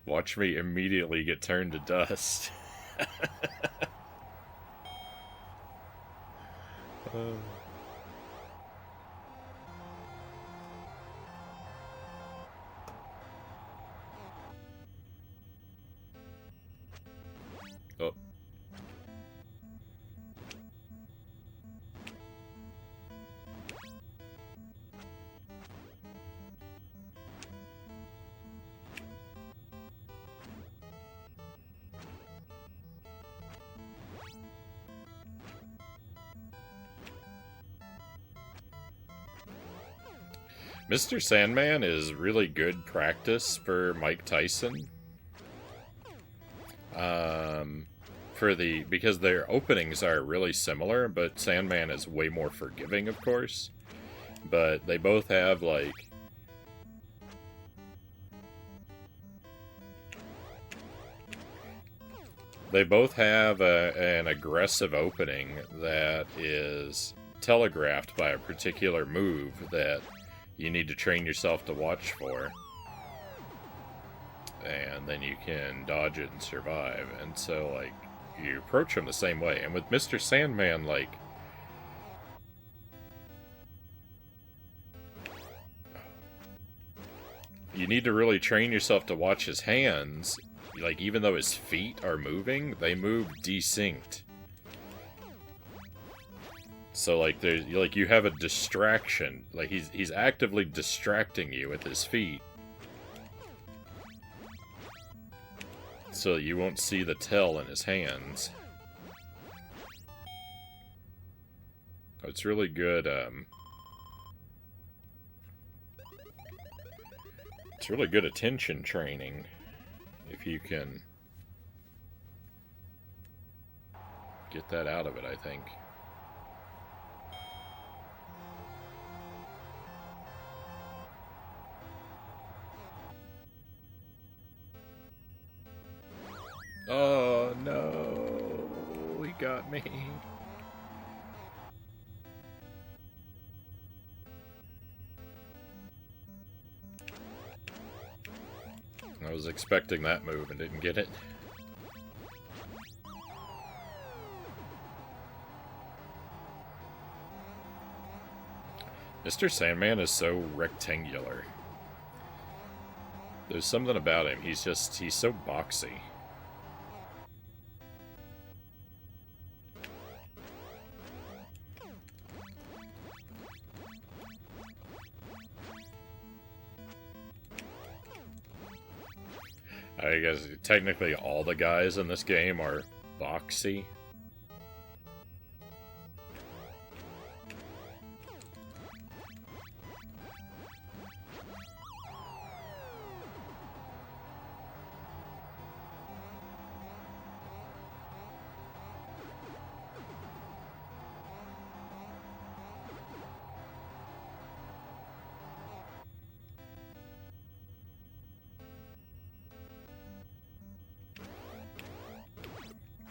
[SPEAKER 1] Watch me immediately get turned to dust. Oh. Mr. Sandman is really good practice for Mike Tyson. Because their openings are really similar, but Sandman is way more forgiving, of course. But they both have, like... They both have an aggressive opening that is telegraphed by a particular move that you need to train yourself to watch for. And then you can dodge it and survive. And so, like, you approach him the same way. And with Mr. Sandman, like... You need to really train yourself to watch his hands. Like, even though his feet are moving, they move desynced. So like there's like you have a distraction. Like he's actively distracting you with his feet. So that you won't see the tail in his hands. It's really good, it's really good attention training if you can get that out of it, I think. Oh no, he got me. I was expecting that move and didn't get it. Mr. Sandman is so rectangular. There's something about him. He's so boxy. I guess technically all the guys in this game are boxy.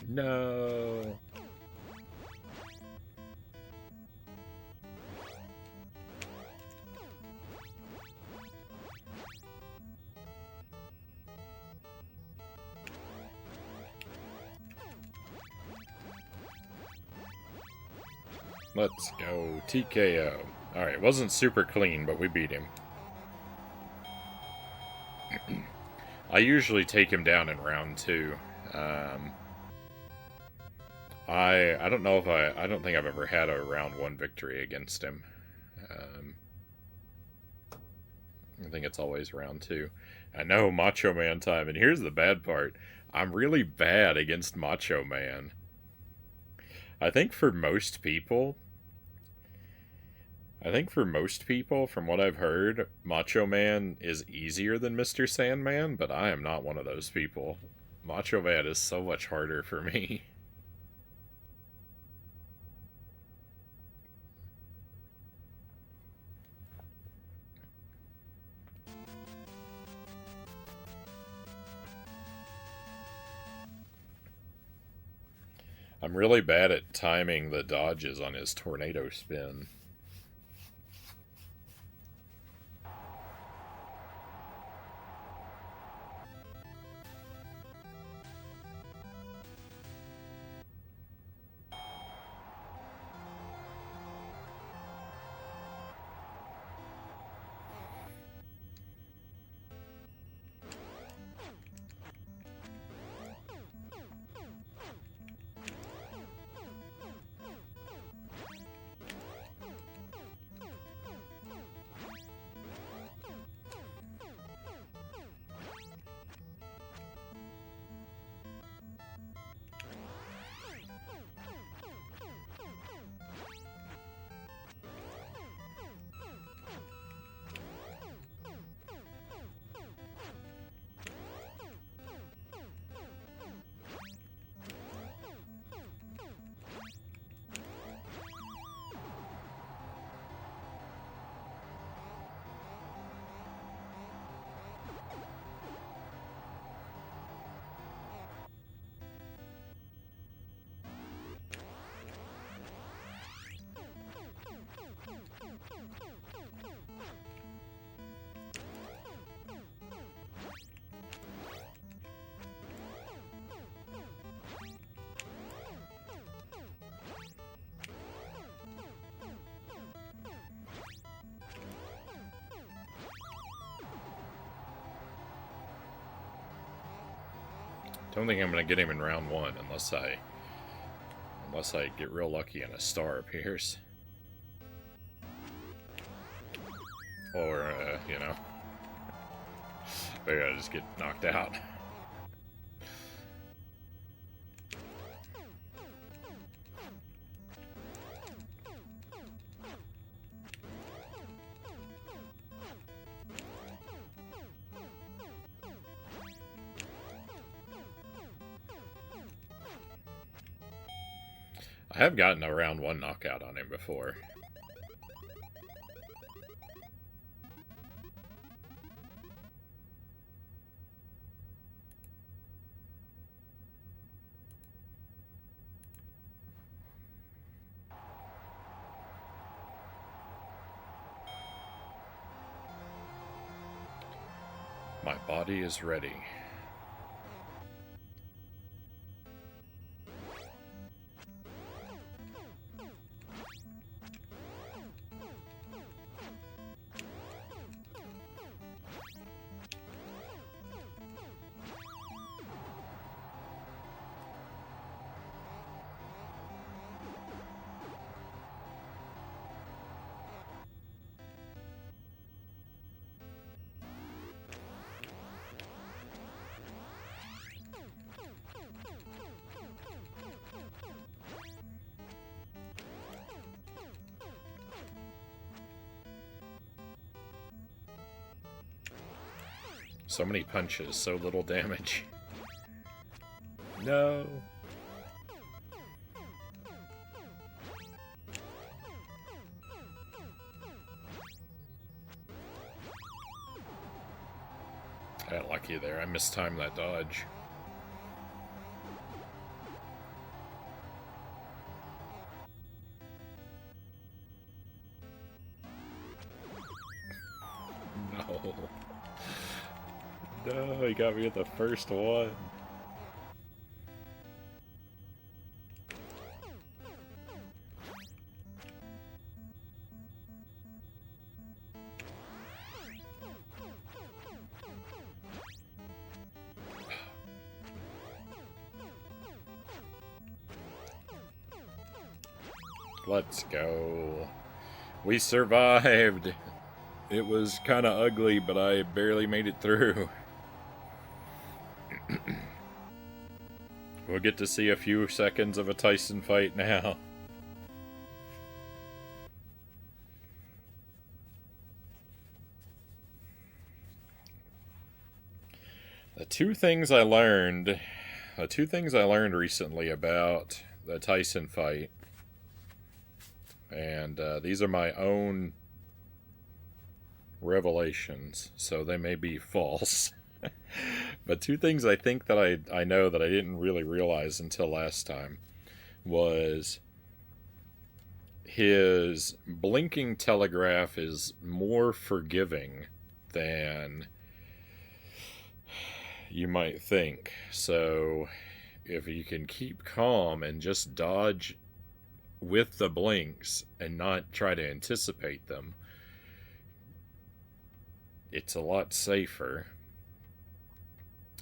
[SPEAKER 1] No. Let's go. TKO. Alright, it wasn't super clean, but we beat him. I usually take him down in round 2. I don't know if I don't think I've ever had a round 1 victory against him. I think it's always round 2. I know, Macho Man time, and here's the bad part. I'm really bad against Macho Man. I think for most people, from what I've heard, Macho Man is easier than Mr. Sandman, but I am not one of those people. Macho Man is so much harder for me. I'm really bad at timing the dodges on his tornado spin. Don't think I'm gonna get him in round 1 unless Unless I get real lucky and a star appears. Or, you know. Maybe I just get knocked out. I have gotten a round 1 knockout on him before. My body is ready. So many punches, so little damage. No. I got lucky there. I mistimed that dodge. No. No, he got me at the first one. Let's go. We survived. It was kind of ugly, but I barely made it through. We'll get to see a few seconds of a Tyson fight now. The two things I learned recently about the Tyson fight, and these are my own revelations, so they may be false. But two things I think that I know that I didn't really realize until last time was his blinking telegraph is more forgiving than you might think. So if you can keep calm and just dodge with the blinks and not try to anticipate them, it's a lot safer.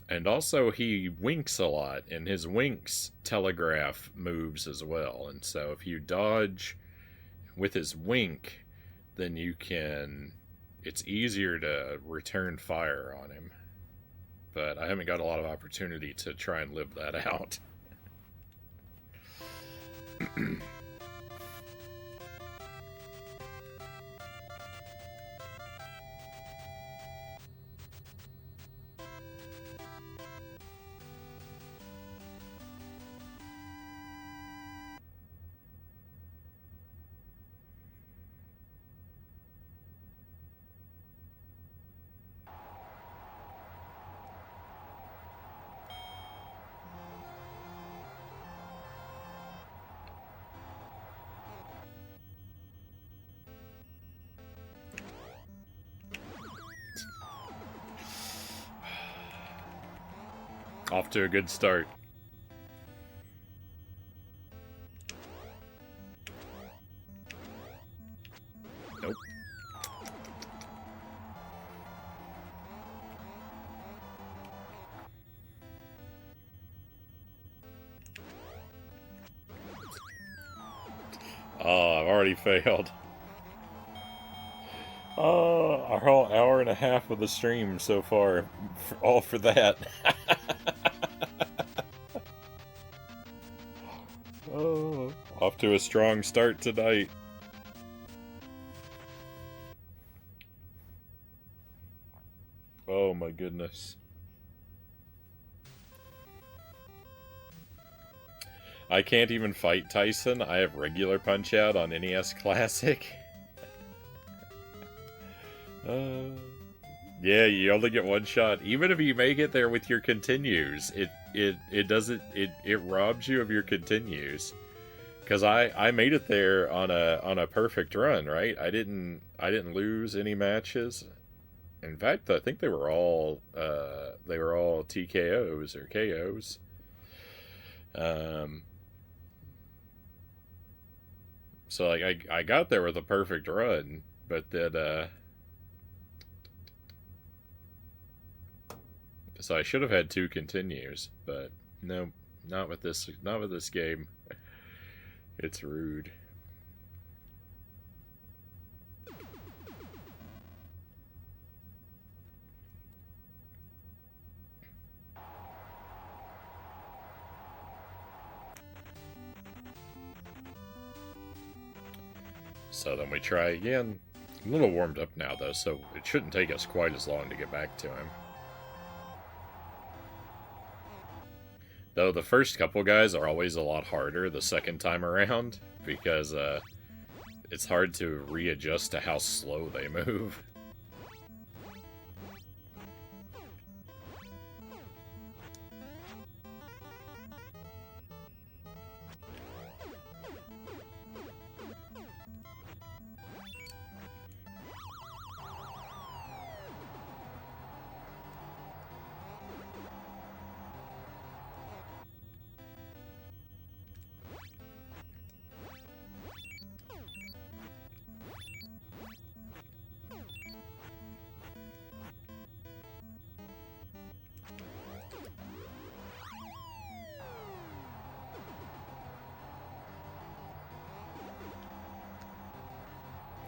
[SPEAKER 1] And also, he winks a lot, and his winks telegraph moves as well. And so if you dodge with his wink, then you can... it's easier to return fire on him. But I haven't got a lot of opportunity to try and live that out. Off to a good start. Nope. Oh, I've already failed. Oh, our whole hour and a half of the stream so far, all for that. Oh, off to a strong start tonight. Oh my goodness. I can't even fight Tyson. I have regular Punch Out on NES Classic. Yeah, you only get one shot. Even if you make it there with your continues, it doesn't it robs you of your continues. Because I made it there on a perfect run, right? I didn't lose any matches. In fact, I think they were all TKOs or KOs. Um, so like I got there with a perfect run, but then so I should have had two continues, but no, not with this game. It's rude. So then we try again. I'm a little warmed up now though, so it shouldn't take us quite as long to get back to him. Though the first couple guys are always a lot harder the second time around, because it's hard to readjust to how slow they move.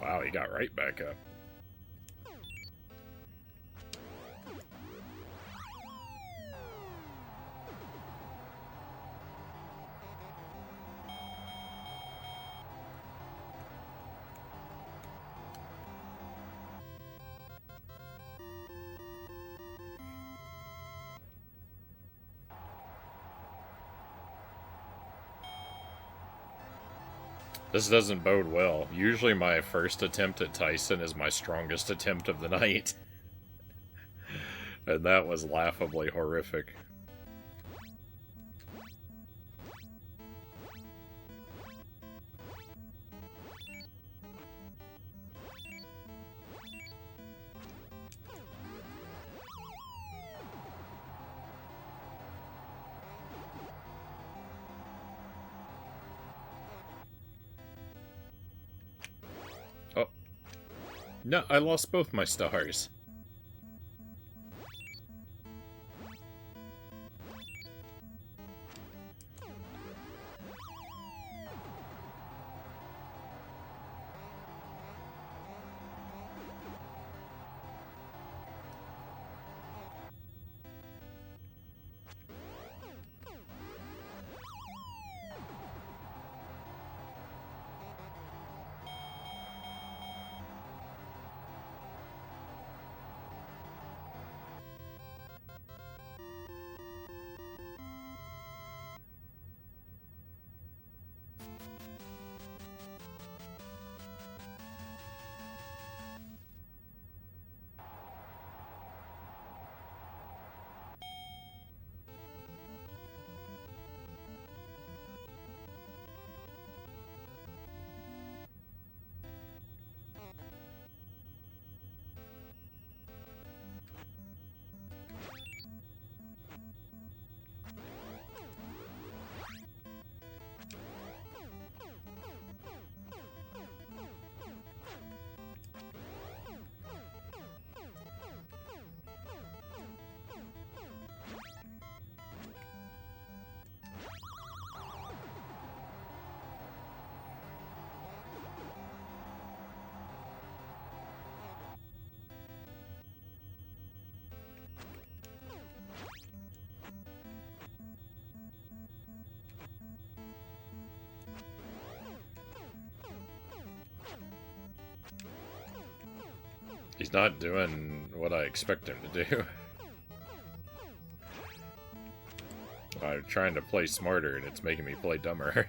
[SPEAKER 1] Wow, he got right back up. This doesn't bode well. Usually my first attempt at Tyson is my strongest attempt of the night. And that was laughably horrific. Oh. No, I lost both my stars. He's not doing what I expect him to do. I'm trying to play smarter, and it's making me play dumber.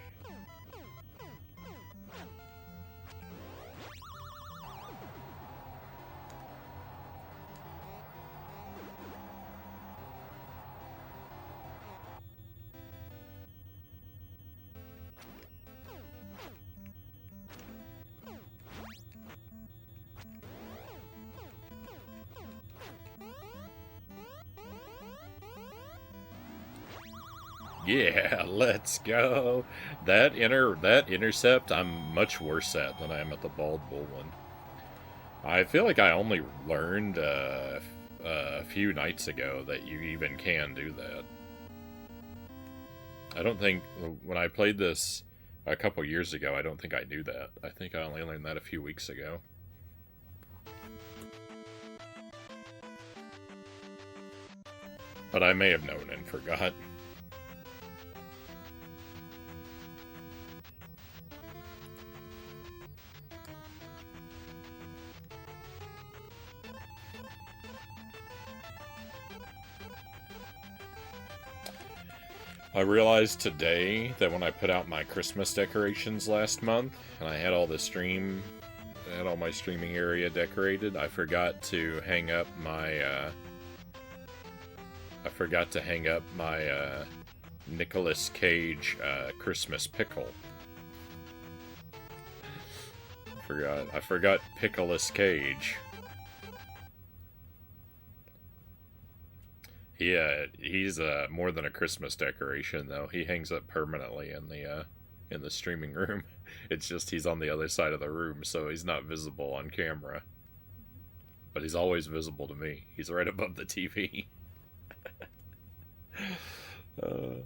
[SPEAKER 1] Yeah, let's go. That intercept, I'm much worse at than I am at the bald bull one. I feel like I only learned a few nights ago that you even can do that. I don't think when I played this a couple years ago, I don't think I knew that. I think I only learned that a few weeks ago. But I may have known and forgot. I realized today that when I put out my Christmas decorations last month, and I had all my streaming area decorated, I forgot to hang up my Nicolas Cage Christmas pickle. I forgot Pickleous Cage. Yeah, he's more than a Christmas decoration though. He hangs up permanently in the streaming room. It's just he's on the other side of the room, so he's not visible on camera. But he's always visible to me. He's right above the TV. uh,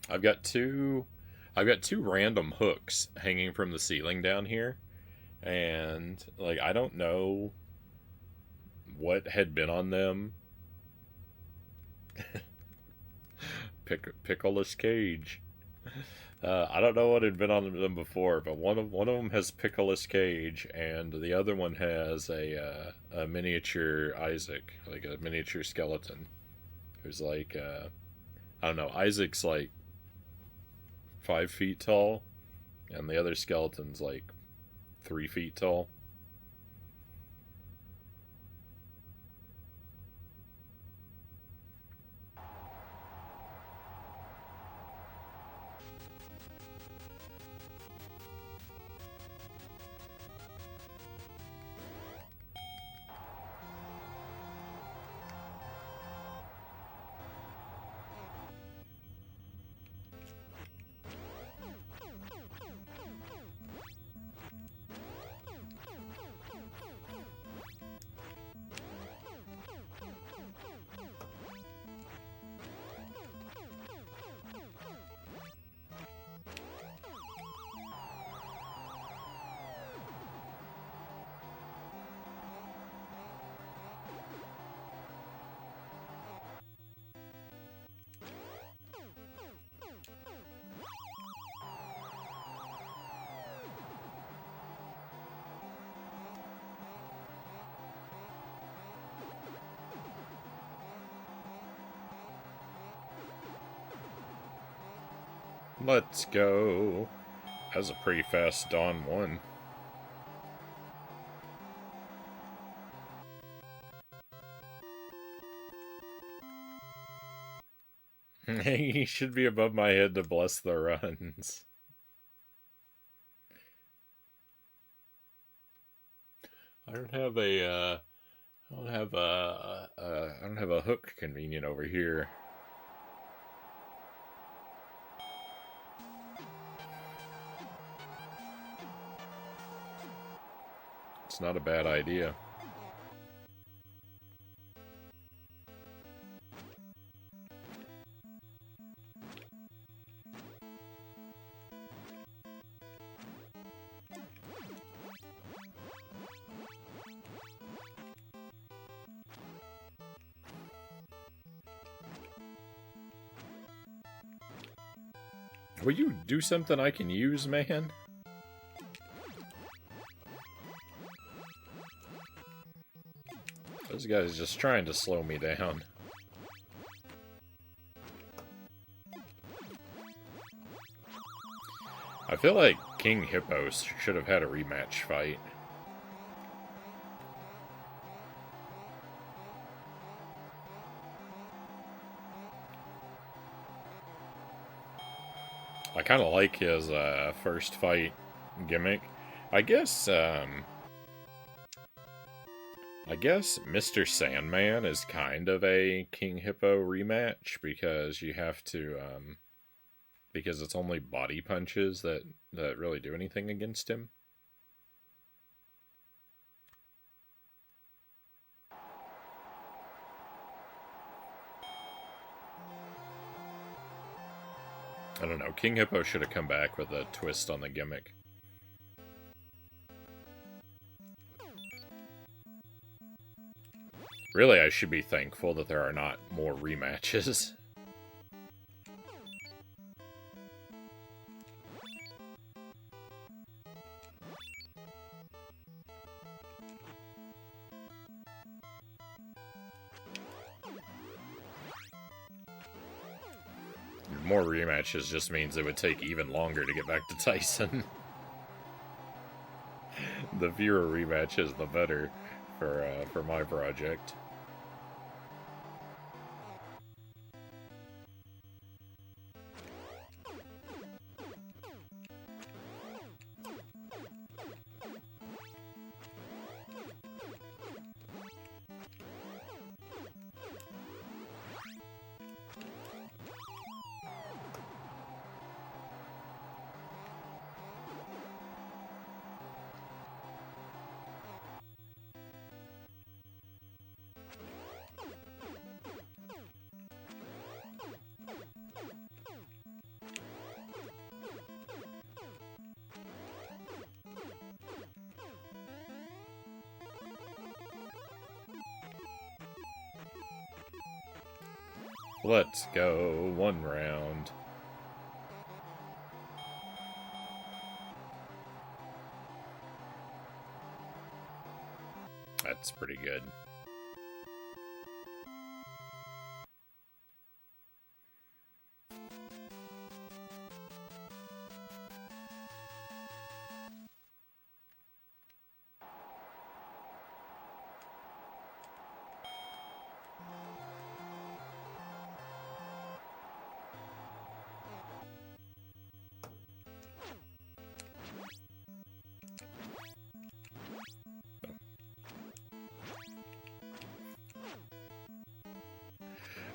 [SPEAKER 1] I've got two random hooks hanging from the ceiling down here, and like I don't know what had been on them. Pickleless Cage. I don't know what had been on them before, but one of them has Pickleless Cage, and the other one has a miniature Isaac, like a miniature skeleton. There's like I don't know. Isaac's like 5 feet tall, and the other skeleton's like 3 feet tall. Let's go. That was a pretty fast Dawn 1. He should be above my head to bless the runs. I don't have a hook convenient over here. It's not a bad idea. Will you do something I can use, man? This guy's just trying to slow me down. I feel like King Hippo should have had a rematch fight. I kind of like his first fight gimmick. I guess Mr. Sandman is kind of a King Hippo rematch because you have to because it's only body punches that really do anything against him. I don't know. King Hippo should have come back with a twist on the gimmick. Really, I should be thankful that there are not more rematches. More rematches just means it would take even longer to get back to Tyson. The fewer rematches, the better for my project. Let's go, one round. That's pretty good.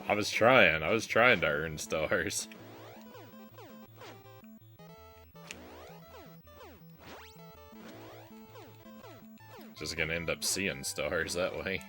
[SPEAKER 1] I was trying to earn stars. Just gonna end up seeing stars that way.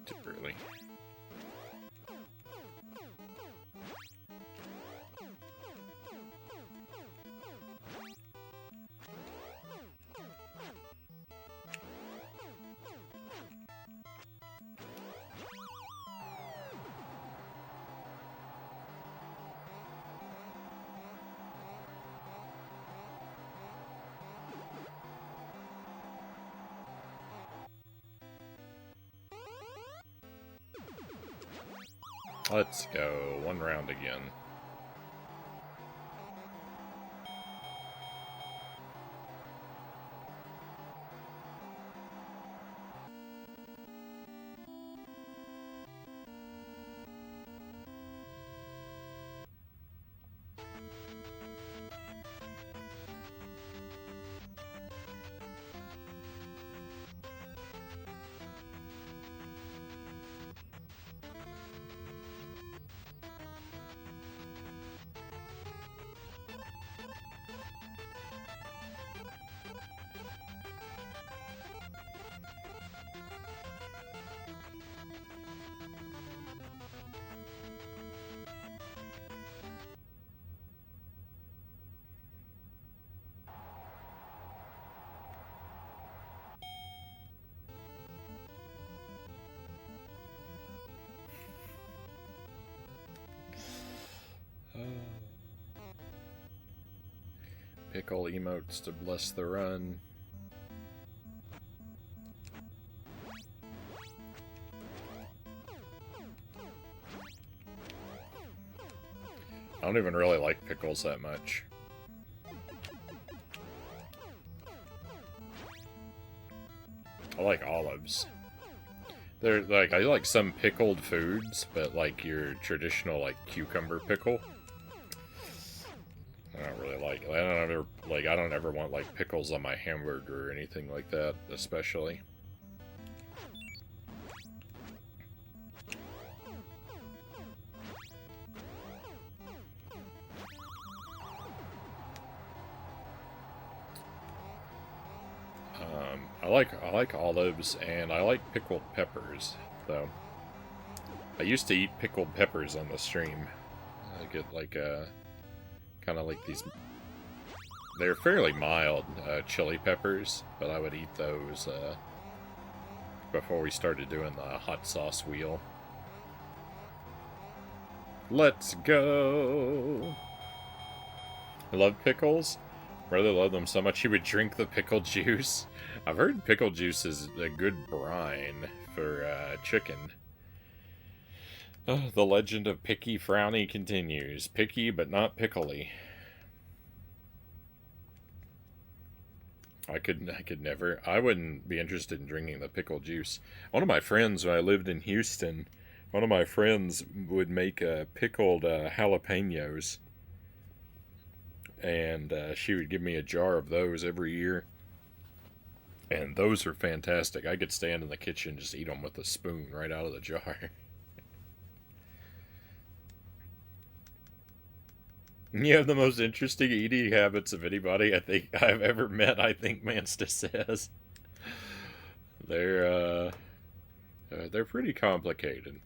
[SPEAKER 1] Too early. Let's go. One round again. pickle emotes to bless the run. I don't even really like pickles that much. I like olives. They're like, I like some pickled foods, but like your traditional like cucumber pickle, I don't really like. I don't ever want like pickles on my hamburger or anything like that, especially. I like olives, and I like pickled peppers, though. I used to eat pickled peppers on the stream. I get like kind of like these. They're fairly mild chili peppers, but I would eat those before we started doing the hot sauce wheel. Let's go! I love pickles. Brother loved them so much he would drink the pickle juice. I've heard pickle juice is a good brine for chicken. The legend of Picky Frownie continues. Picky, but not pickly. I could never. I wouldn't be interested in drinking the pickle juice. One of my friends, when I lived in Houston, one of my friends would make pickled jalapenos. And she would give me a jar of those every year. And those are fantastic. I could stand in the kitchen and just eat them with a spoon right out of the jar. You have the most interesting eating habits of anybody I think I've ever met, I think Mansta says. They're pretty complicated.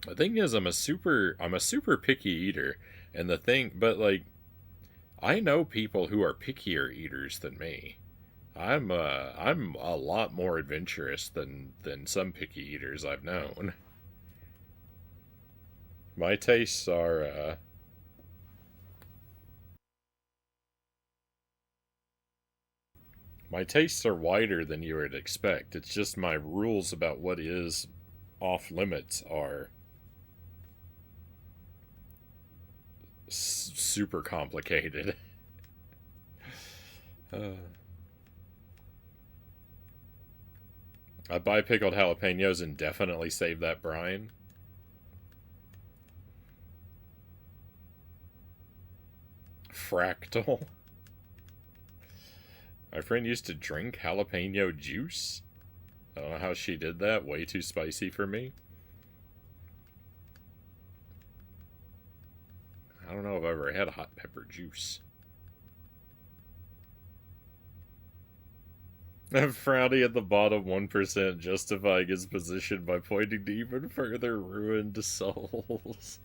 [SPEAKER 1] The thing is, I'm a super picky eater, and the thing, but like, I know people who are pickier eaters than me. I'm a lot more adventurous than some picky eaters I've known. My tastes are wider than you would expect. It's just my rules about what is off limits are super complicated. I buy pickled jalapenos and definitely save that brine. Fractal. My friend used to drink jalapeno juice. I don't know how she did that. Way too spicy for me. I don't know if I've ever had hot pepper juice. Frownie at the bottom 1% justifying his position by pointing to even further ruined souls.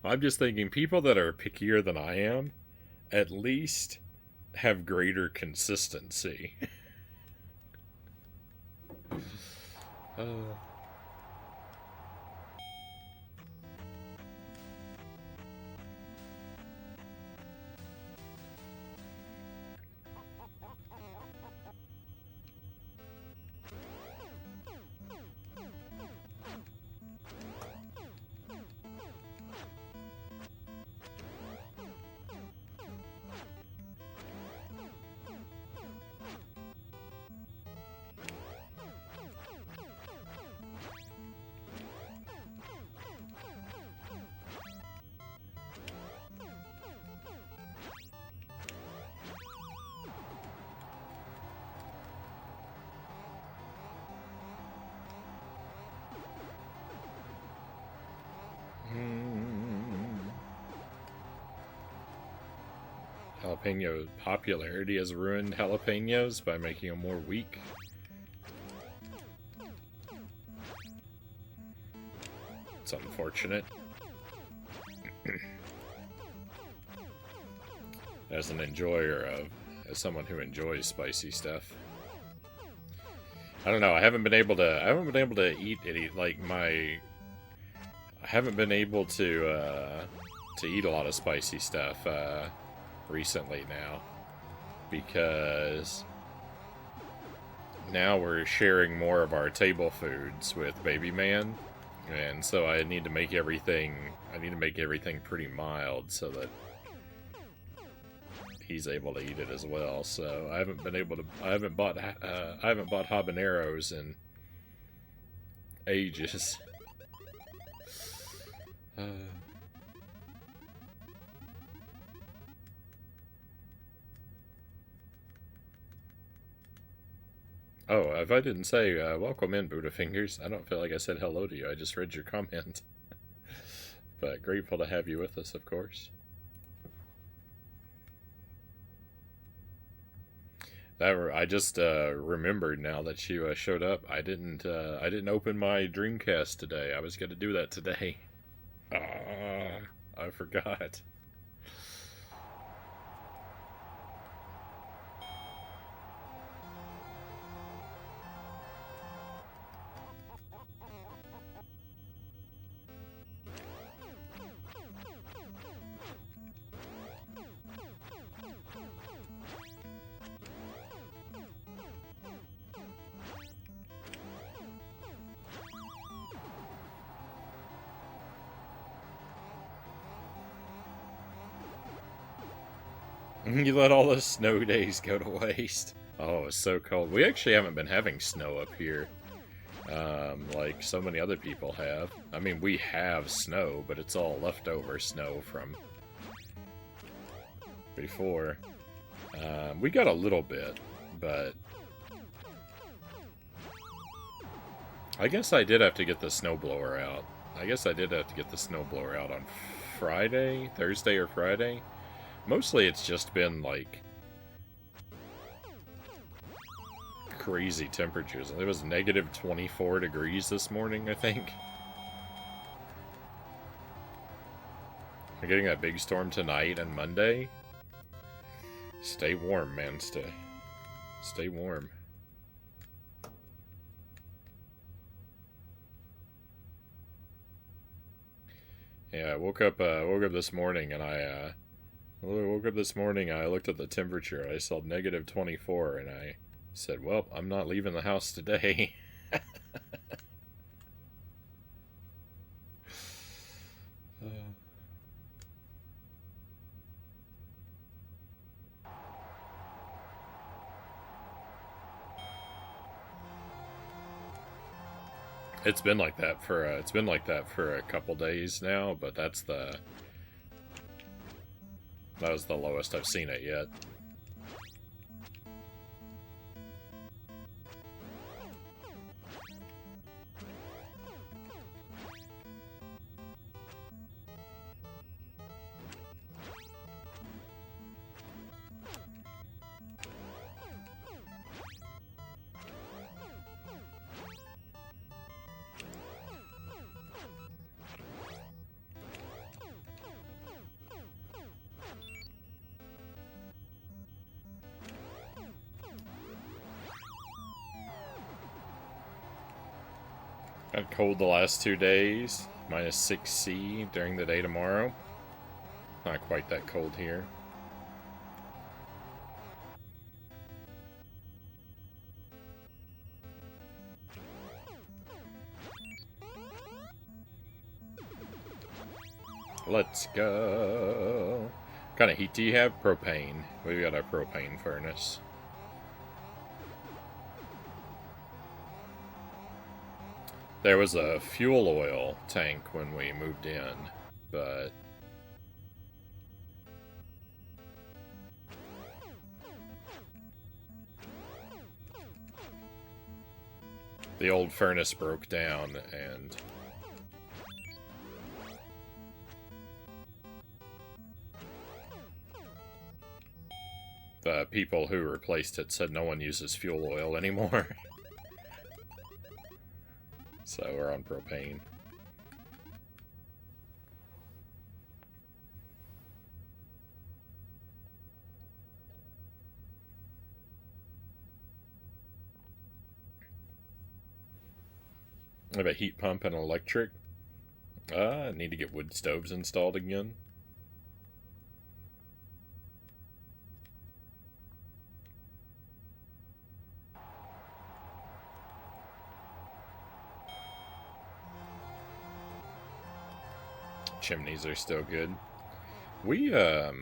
[SPEAKER 1] I'm just thinking people that are pickier than I am at least have greater consistency. Jalapeno popularity has ruined jalapenos by making them more weak. It's unfortunate. As an enjoyer of, as someone who enjoys spicy stuff. I don't know, I haven't been able to eat any, like, my... I haven't been able to eat a lot of spicy stuff recently now, because now we're sharing more of our table foods with Baby Man, and so I need to make everything pretty mild so that he's able to eat it as well. So I haven't bought habaneros in ages. Oh, if I didn't say welcome in, Buddha Fingers, I don't feel like I said hello to you. I just read your comment. But grateful to have you with us, of course. I just remembered now that you showed up. I didn't open my Dreamcast today. I was going to do that today. I forgot. You let all the snow days go to waste. Oh, it's so cold. We actually haven't been having snow up here, like so many other people have. I mean, we have snow, but it's all leftover snow from before. We got a little bit, but I guess I did have to get the snowblower out. On Friday, Thursday or Friday. Mostly it's just been, like, crazy temperatures. It was negative 24 degrees this morning, I think. We're getting that big storm tonight and Monday. Stay warm, man. Stay warm. Yeah, I woke up this morning and I looked at the temperature. I saw negative 24 and I said, well, I'm not leaving the house today. It's been like that for a couple days now, but that was the lowest I've seen it yet. Got cold the last 2 days. Minus 6C during the day tomorrow. Not quite that cold here. Let's go. What kind of heat do you have? Propane. We got a propane furnace. There was a fuel oil tank when we moved in, but the old furnace broke down and the people who replaced it said no one uses fuel oil anymore. So we're on propane. I have a heat pump and electric. I need to get wood stoves installed again. Chimneys are still good. We, our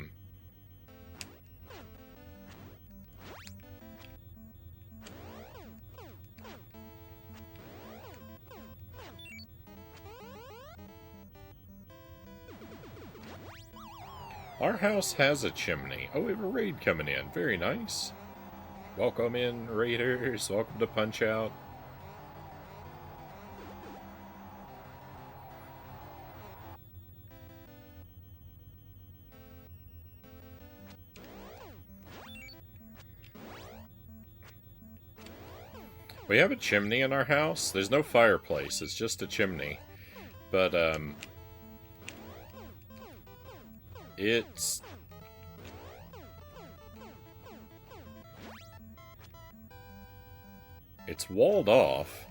[SPEAKER 1] house has a chimney. Oh, we have a raid coming in. Very nice. Welcome in, raiders. Welcome to Punch Out. We have a chimney in our house. There's no fireplace. It's just a chimney. But, it's... It's walled off.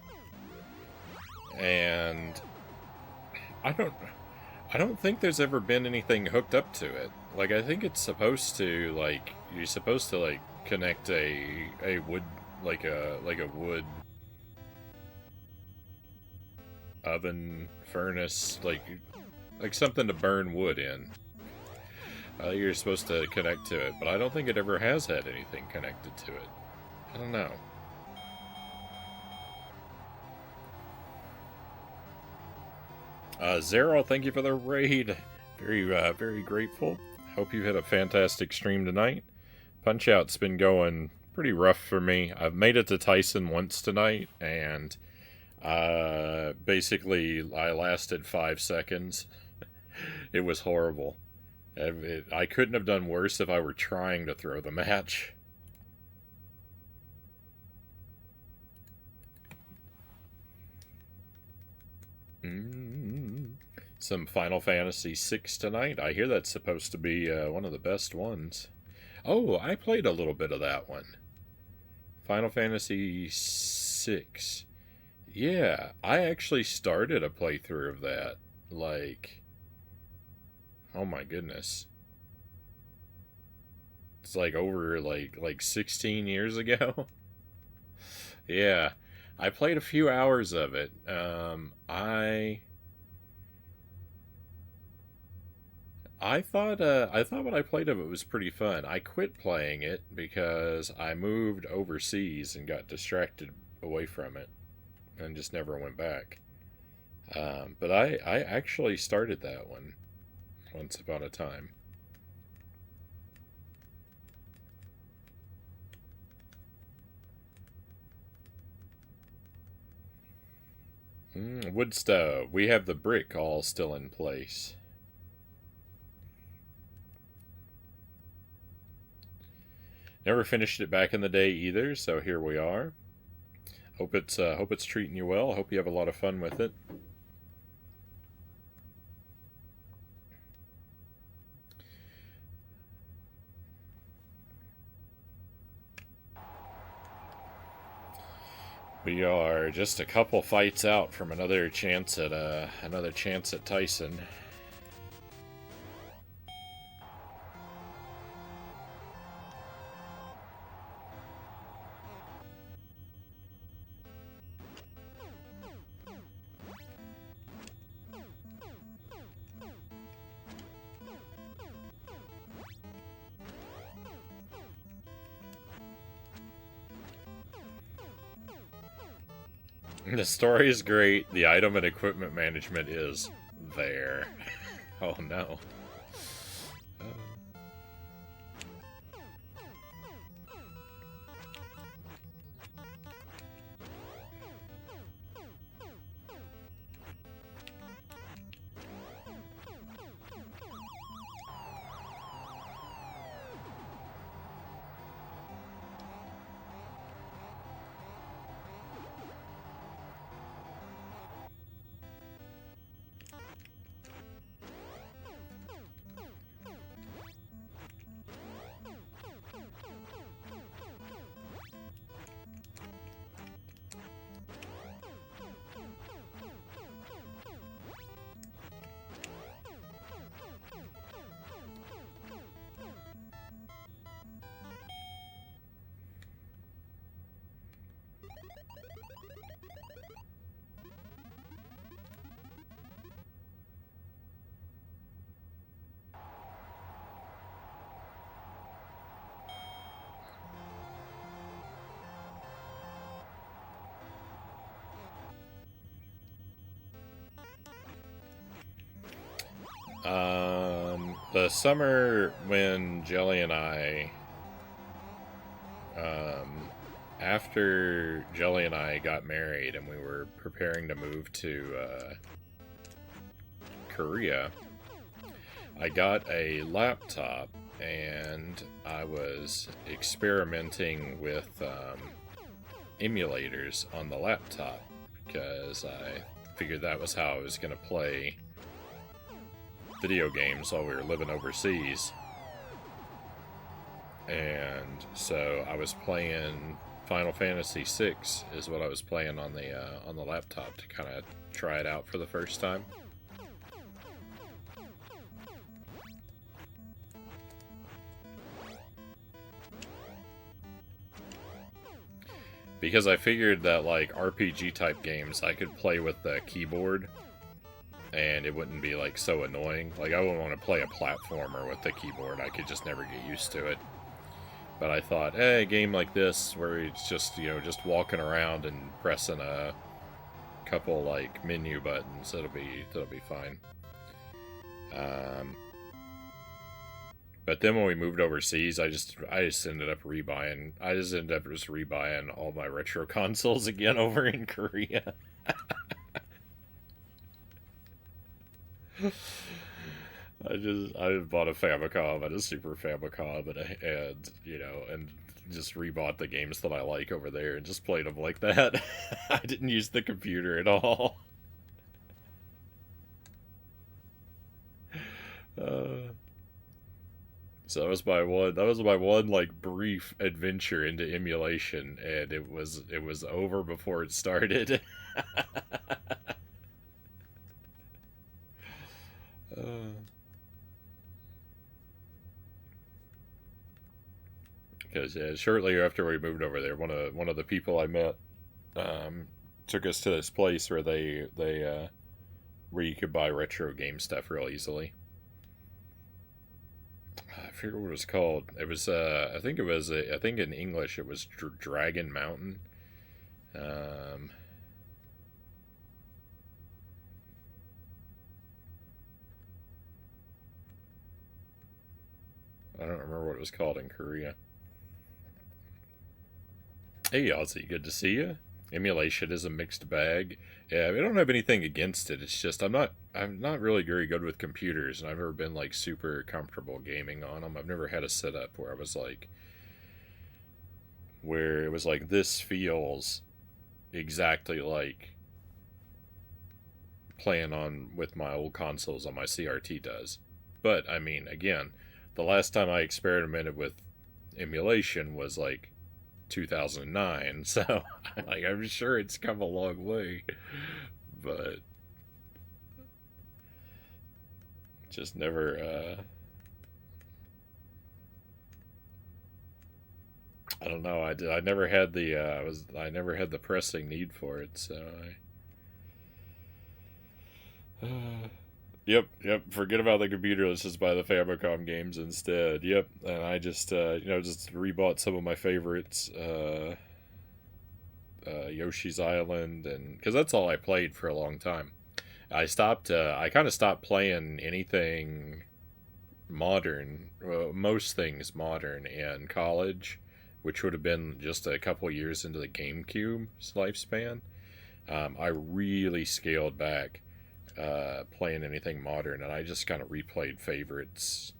[SPEAKER 1] And... I don't think there's ever been anything hooked up to it. Like, I think it's supposed to, like... You're supposed to, like, connect a wood... Like a wood oven, furnace, like something to burn wood in. You're supposed to connect to it, but I don't think it ever has had anything connected to it. I don't know. Zero, thank you for the raid. Very grateful. Hope you've had a fantastic stream tonight. Punch Out's been going pretty rough for me. I've made it to Tyson once tonight, and basically I lasted 5 seconds. It was horrible. I couldn't have done worse if I were trying to throw the match. Some Final Fantasy VI tonight. I hear that's supposed to be one of the best ones. Oh, I played a little bit of that one. Final Fantasy VI. Yeah, I actually started a playthrough of that. Like, oh my goodness. It's like over like 16 years ago. Yeah, I played a few hours of it. I thought what I played of it was pretty fun. I quit playing it because I moved overseas and got distracted away from it and just never went back. But I actually started that one once upon a time. Wood stove. We have the brick all still in place. Never finished it back in the day either, so here we are. Hope it's treating you well. Hope you have a lot of fun with it. We are just a couple fights out from another chance at Tyson. The story is great. The item and equipment management is there. Oh no. The summer when Jelly and I, um, after Jelly and I got married and we were preparing to move to Korea, I got a laptop and I was experimenting with emulators on the laptop because I figured that was how I was going to play video games while we were living overseas. And so I was playing Final Fantasy VI is what I was playing on the laptop to kind of try it out for the first time. Because I figured that, like, RPG type games I could play with the keyboard and it wouldn't be, like, so annoying. Like, I wouldn't want to play a platformer with the keyboard. I could just never get used to it. But I thought, hey, a game like this where it's just, you know, just walking around and pressing a couple, like, menu buttons, that'll be fine. But then when we moved overseas, I just ended up rebuying. I just ended up just rebuying all my retro consoles again over in Korea. I bought a Famicom and a Super Famicom and you know and just rebought the games that I like over there and just played them like that. I didn't use the computer at all. Uh, So that was my one like brief adventure into emulation, and it was over before it started. Because shortly after we moved over there, one of the people I met um, took us to this place where they where you could buy retro game stuff real easily. I forget what it was called. It was I think it was I think in English it was Dragon Mountain. Um, I don't remember what it was called in Korea. Hey, Ozzy, good to see you. Emulation is a mixed bag. Yeah, I don't have anything against it. It's just I'm not really very good with computers, and I've never been like super comfortable gaming on them. I've never had a setup where I was like where it was like this feels exactly like playing on with my old consoles on my CRT does. But I mean, again, the last time I experimented with emulation was like 2009, so like I'm sure it's come a long way, but just never. I don't know. I never had the I never had the pressing need for it, so I. Yep. Forget about the computer. Let's just buy the Famicom games instead. Yep. And I just, you know, just rebought some of my favorites, Yoshi's Island, and because that's all I played for a long time. I kind of stopped playing anything modern, well, most things modern in college, which would have been just a couple years into the GameCube's lifespan. I really scaled back playing anything modern, and I just kind of replayed favorites,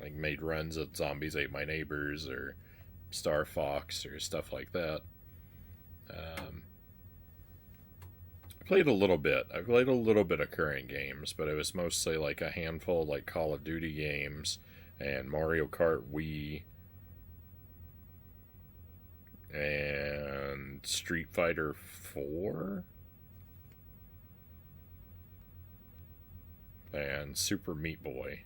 [SPEAKER 1] like made runs at Zombies Ate My Neighbors or Star Fox or stuff like that. Um, I played a little bit. I played a little bit of current games, but it was mostly like a handful, like Call of Duty games and Mario Kart Wii and Street Fighter 4 and Super Meat Boy.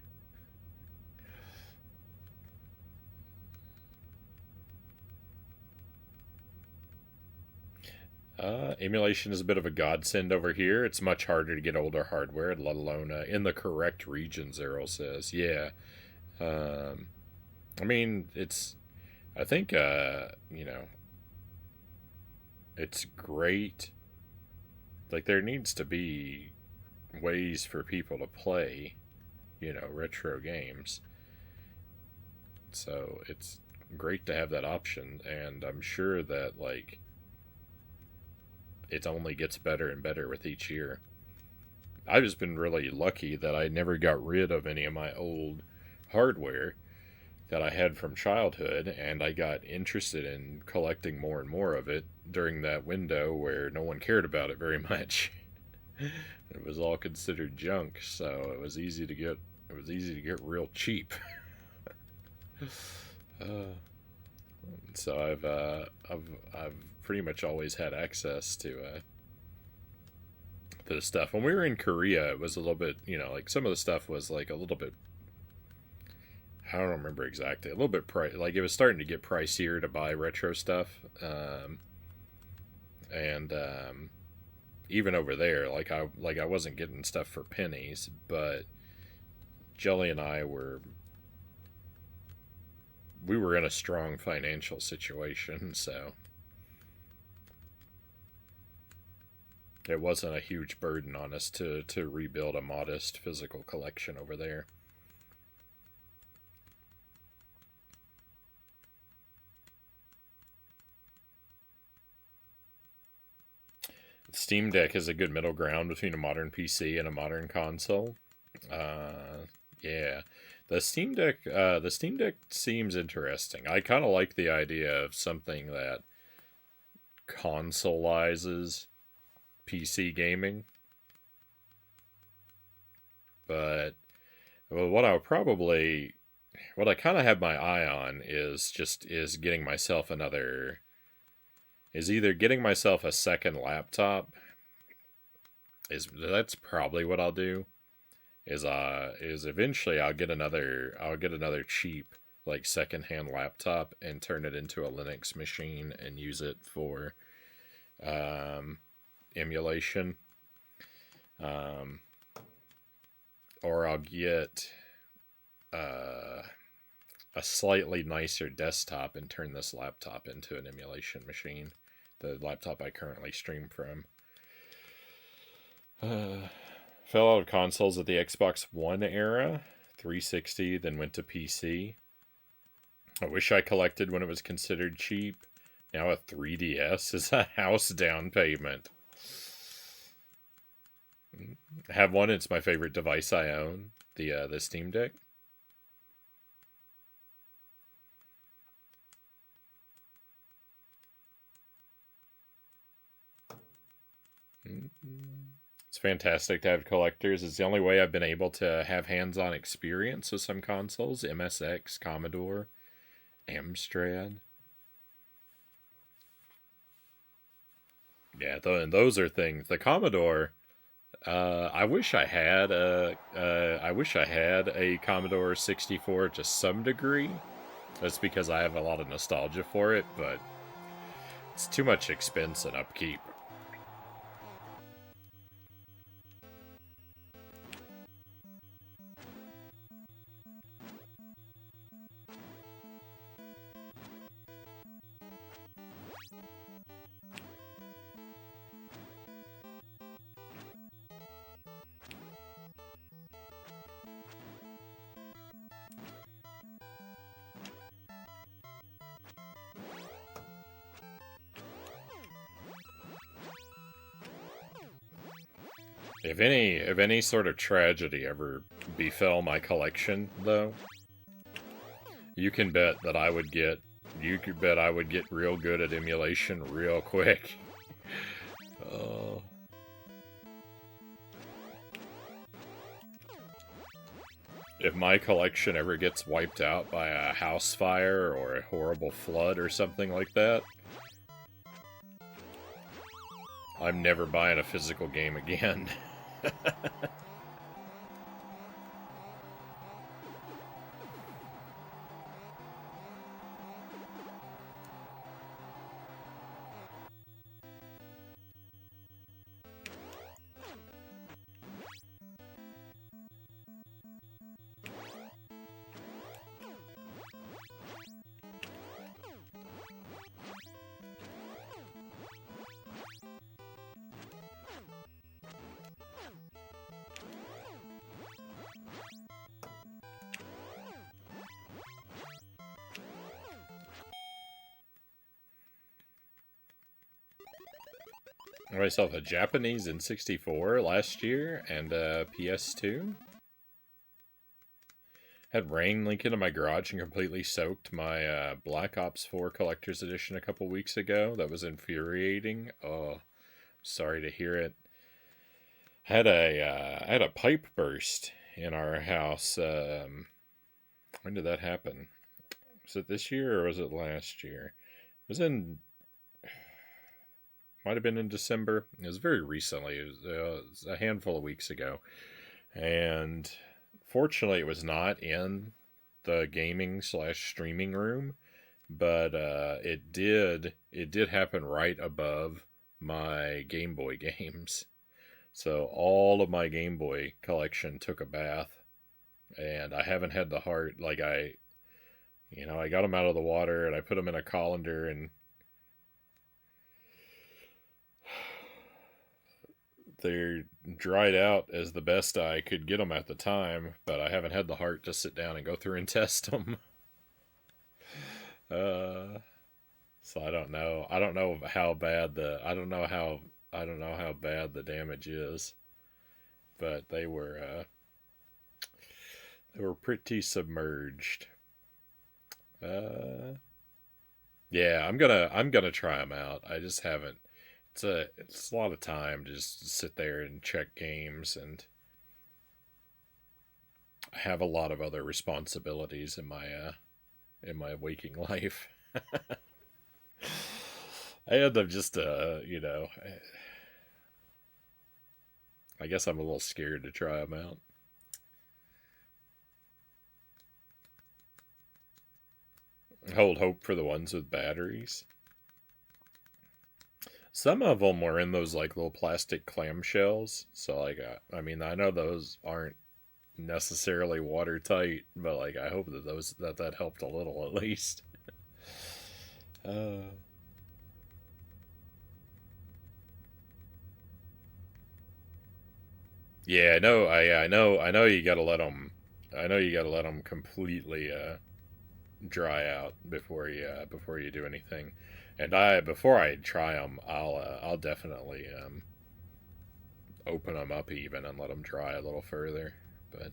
[SPEAKER 1] Emulation is a bit of a godsend over here. It's much harder to get older hardware, let alone in the correct regions, Errol says. Yeah. Um, I mean, it's. I think, you know, it's great. Like, there needs to be ways for people to play. retro games. So it's great to have that option, and I'm sure that like it only gets better and better with each year. I've just been really lucky that I never got rid of any of my old hardware that I had from childhood, and I got interested in collecting more and more of it during that window where no one cared about it very much. It was all considered junk, so it was easy to get. It was easy to get real cheap. uh, so I've pretty much always had access to the stuff. When we were in Korea, it was a little bit, like some of the stuff was like a little bit. I don't remember exactly. A little bit like it was starting to get pricier to buy retro stuff, and even over there, like I wasn't getting stuff for pennies, but Jelly and I we were in a strong financial situation, so it wasn't a huge burden on us to rebuild a modest physical collection over there. Steam Deck is a good middle ground between a modern PC and a modern console. Yeah, the Steam Deck seems interesting. I kind of like the idea of something that consoleizes PC gaming, but well, what I kind of have my eye on is getting myself either getting myself a second laptop. That's probably what I'll do. Is eventually I'll get another cheap like secondhand laptop and turn it into a Linux machine and use it for um, emulation. Um, or I'll get uh, a slightly nicer desktop and turn this laptop into an emulation machine. The laptop I currently stream from. Fell out of consoles at the Xbox One era, 360, then went to PC. I wish I collected when it was considered cheap. Now a 3DS is a house down payment. I have one. It's my favorite device I own. The Steam Deck. It's fantastic to have collectors. It's the only way I've been able to have hands-on experience with some consoles. MSX, Commodore, Amstrad. Yeah, and those are things. The Commodore. I wish I had a Commodore 64 to some degree. That's because I have a lot of nostalgia for it, but it's too much expense and upkeep. If any sort of tragedy ever befell my collection, though, you can bet that I would get you could bet I would get real good at emulation real quick. Oh. If my collection ever gets wiped out by a house fire or a horrible flood or something like that, I'm never buying a physical game again. myself a Japanese N64 last year and a PS2. Had rain leaking in my garage and completely soaked my Black Ops 4 Collector's Edition a couple weeks ago. That was infuriating. Oh, sorry to hear it. Had a pipe burst in our house. When did that happen? Was it this year or was it last year? It was in. Might have been in December. It was very recently. It was a handful of weeks ago, and fortunately, it was not in the gaming slash streaming room, but it did happen right above my Game Boy games. So all of my Game Boy collection took a bath, and I haven't had the heart. Like I got them out of the water and I put them in a colander, and they're dried out as the best I could get them at the time. But I haven't had the heart to sit down and go through and test them. Uh, so I don't know. I don't know how bad the. I don't know how bad the damage is, but they were pretty submerged. Uh, yeah, I'm gonna try them out. I just haven't. It's a lot of time to just sit there and check games, and I have a lot of other responsibilities in my waking life. I end up just I guess I'm a little scared to try them out. Hold hope for the ones with batteries. Some of them were in those like little plastic clamshells, so like I mean I know those aren't necessarily watertight, but like I hope that that helped a little at least. Uh, yeah, I know you gotta let them. I know you gotta let them completely dry out before you do anything. And I before I try them, I'll definitely open them up even and let them dry a little further. But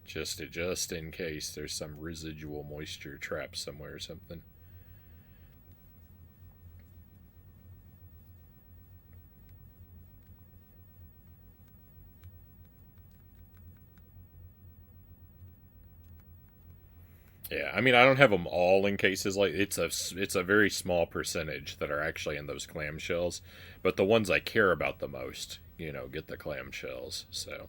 [SPEAKER 1] just in case there's some residual moisture trapped somewhere or something. Yeah, I mean I don't have them all in cases like it's a very small percentage that are actually in those clamshells, but the ones I care about the most, get the clamshells. So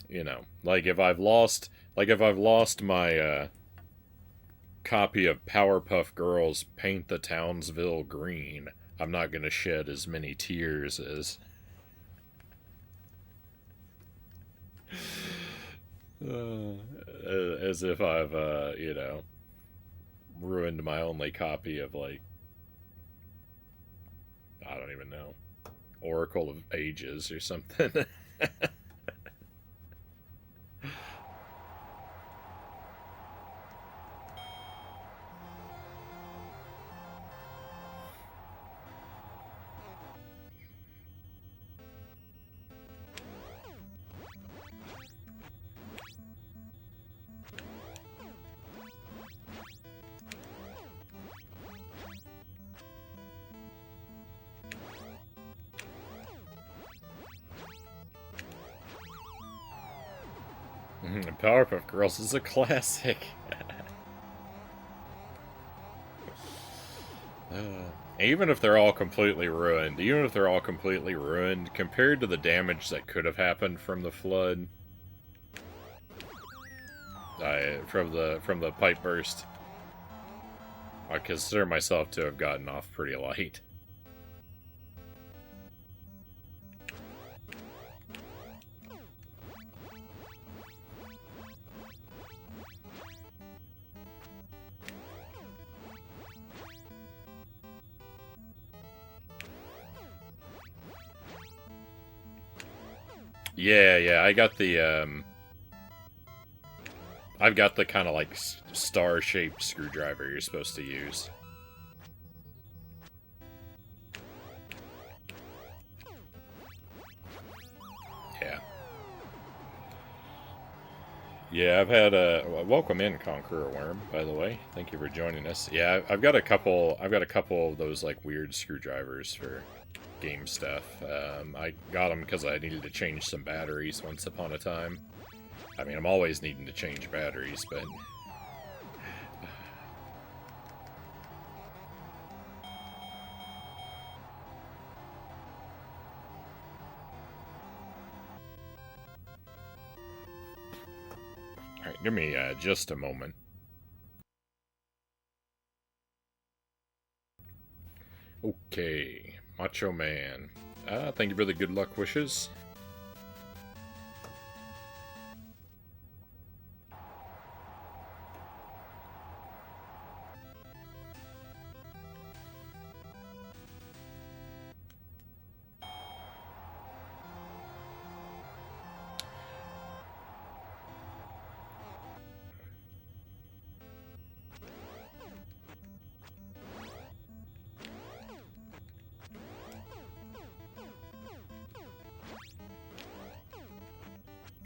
[SPEAKER 1] if I've lost my copy of Powerpuff Girls Paint the Townsville Green, I'm not going to shed as many tears uh, as if I've ruined my only copy of like I don't even know Oracle of Ages or something. Powerpuff Girls is a classic. Even if they're all completely ruined, compared to the damage that could have happened from the flood, from the pipe burst, I consider myself to have gotten off pretty light. Yeah, yeah, I've got the kind of like star-shaped screwdriver you're supposed to use. Yeah, I've had a welcome in Conqueror Worm, by the way. Thank you for joining us. Yeah, I've got a couple. I've got a couple of those like weird screwdrivers for game stuff. I got them because I needed to change some batteries once upon a time. I mean, I'm always needing to change batteries, but all right, give me just a moment. Okay, Macho Man. Thank you for the good luck wishes.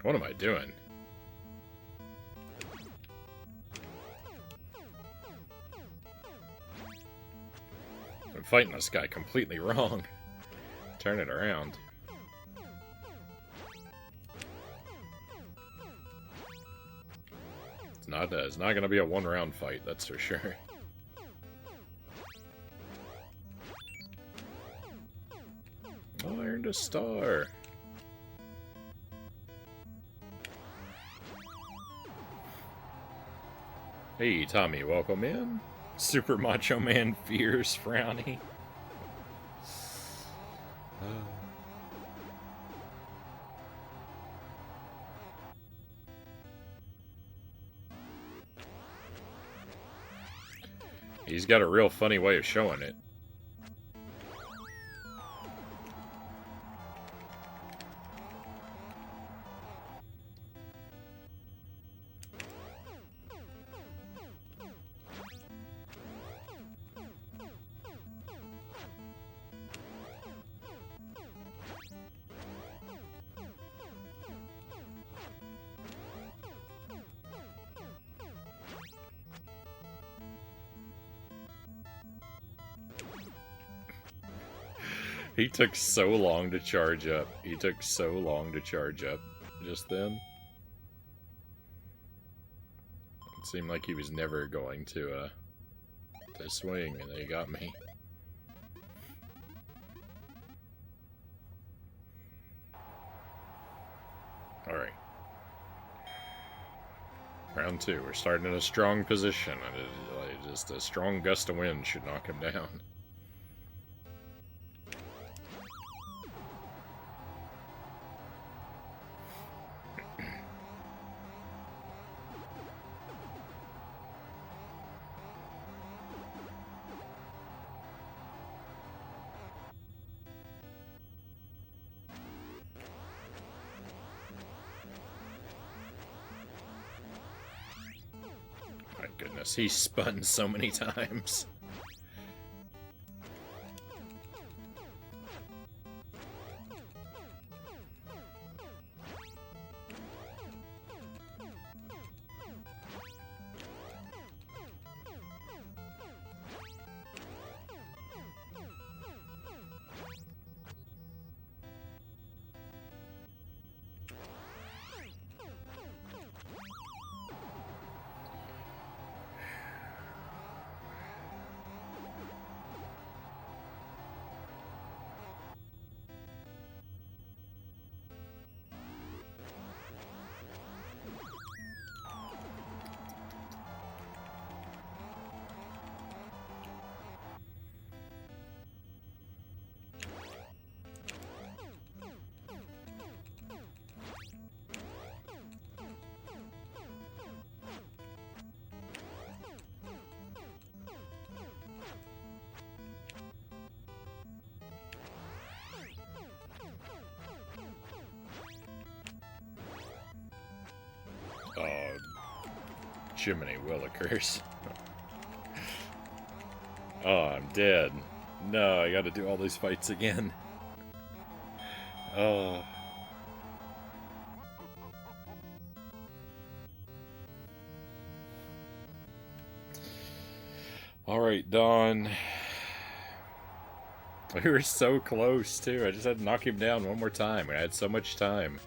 [SPEAKER 1] What am I doing? I'm fighting this guy completely wrong. Turn it around. It's not gonna be a one-round fight, that's for sure. Oh, I earned a star. Hey, Tommy, welcome in. Super Macho Man fears Frownie. He's got a real funny way of showing it. He took so long to charge up. He took so long to charge up just then. It seemed like he was never going to swing, and they got me. Alright. Round 2. We're starting in a strong position. Just a strong gust of wind should knock him down. My goodness, he spun so many times. Oh, Jiminy Willikers. Oh, I'm dead. No, I gotta do all these fights again. Oh. Alright, Dawn. We were so close, too. I just had to knock him down one more time. I had so much time.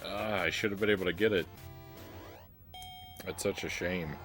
[SPEAKER 1] I should have been able to get it. That's such a shame.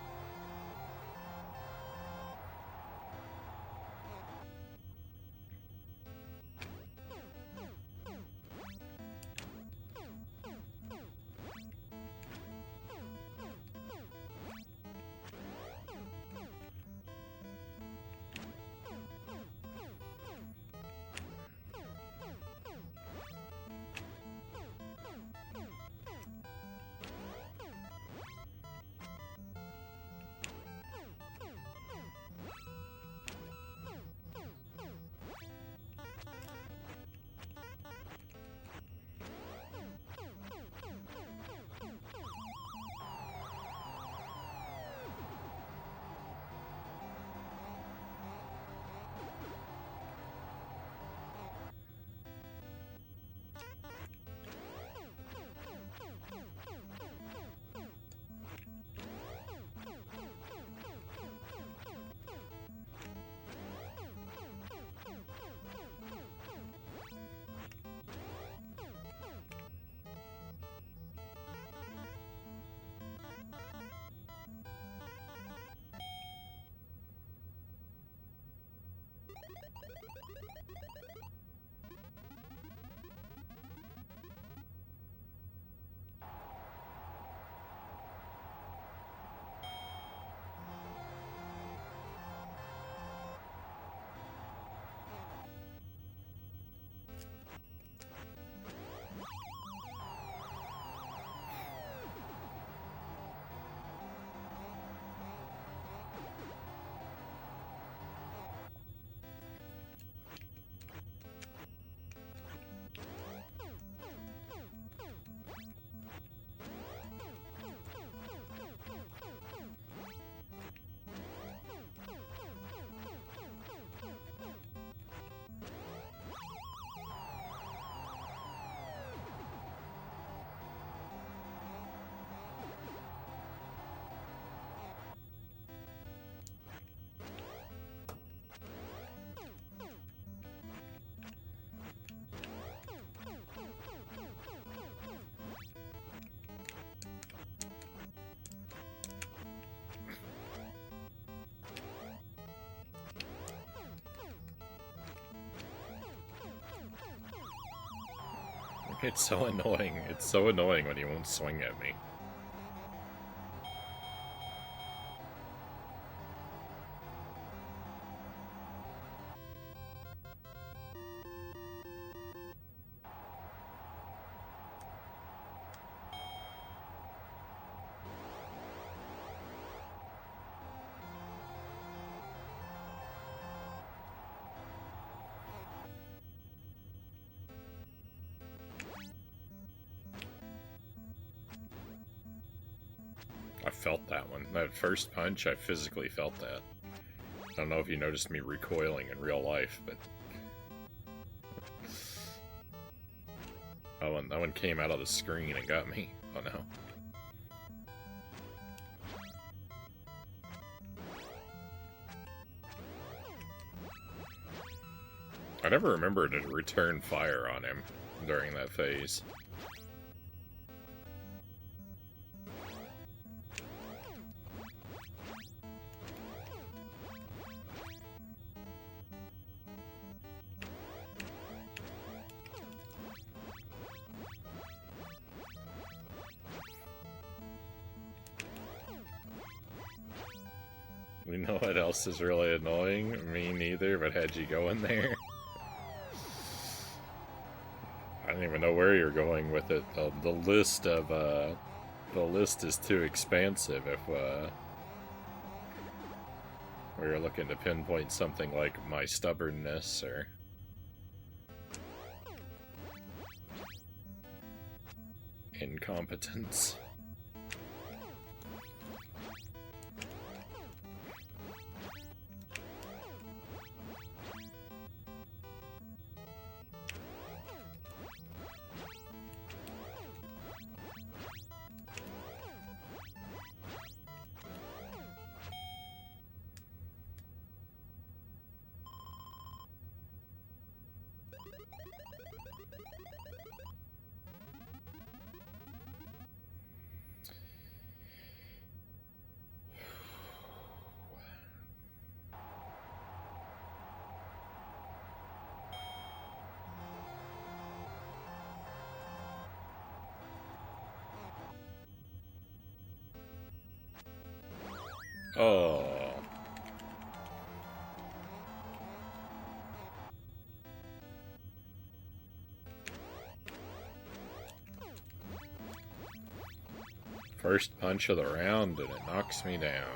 [SPEAKER 1] It's so annoying. It's so annoying when he won't swing at me. I felt that one. That first punch, I physically felt that. I don't know if you noticed me recoiling in real life, but... that one came out of the screen and got me. Oh no. I never remembered to return fire on him during that phase. You know what else is really annoying? Me neither, but had you go in there? I don't even know where you're going with it. The list of, the list is too expansive if, we were looking to pinpoint something like my stubbornness or... incompetence. Oh. First punch of the round, and it knocks me down.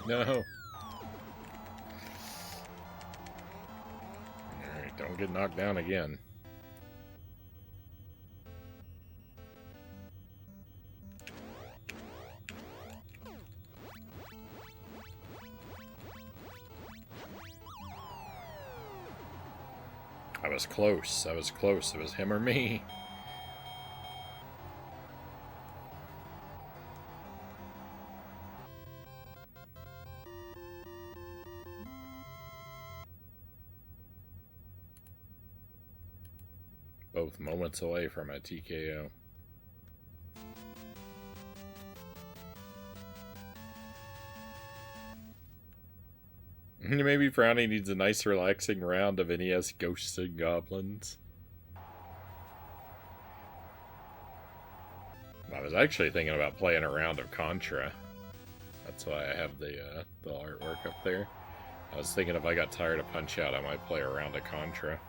[SPEAKER 1] No. Alright, don't get knocked down again. I was close. I was close. It was him or me. Both moments away from a TKO. Maybe Frownie needs a nice relaxing round of NES Ghosts and Goblins. I was actually thinking about playing a round of Contra. That's why I have the artwork up there. I was thinking if I got tired of Punch-Out, I might play a round of Contra.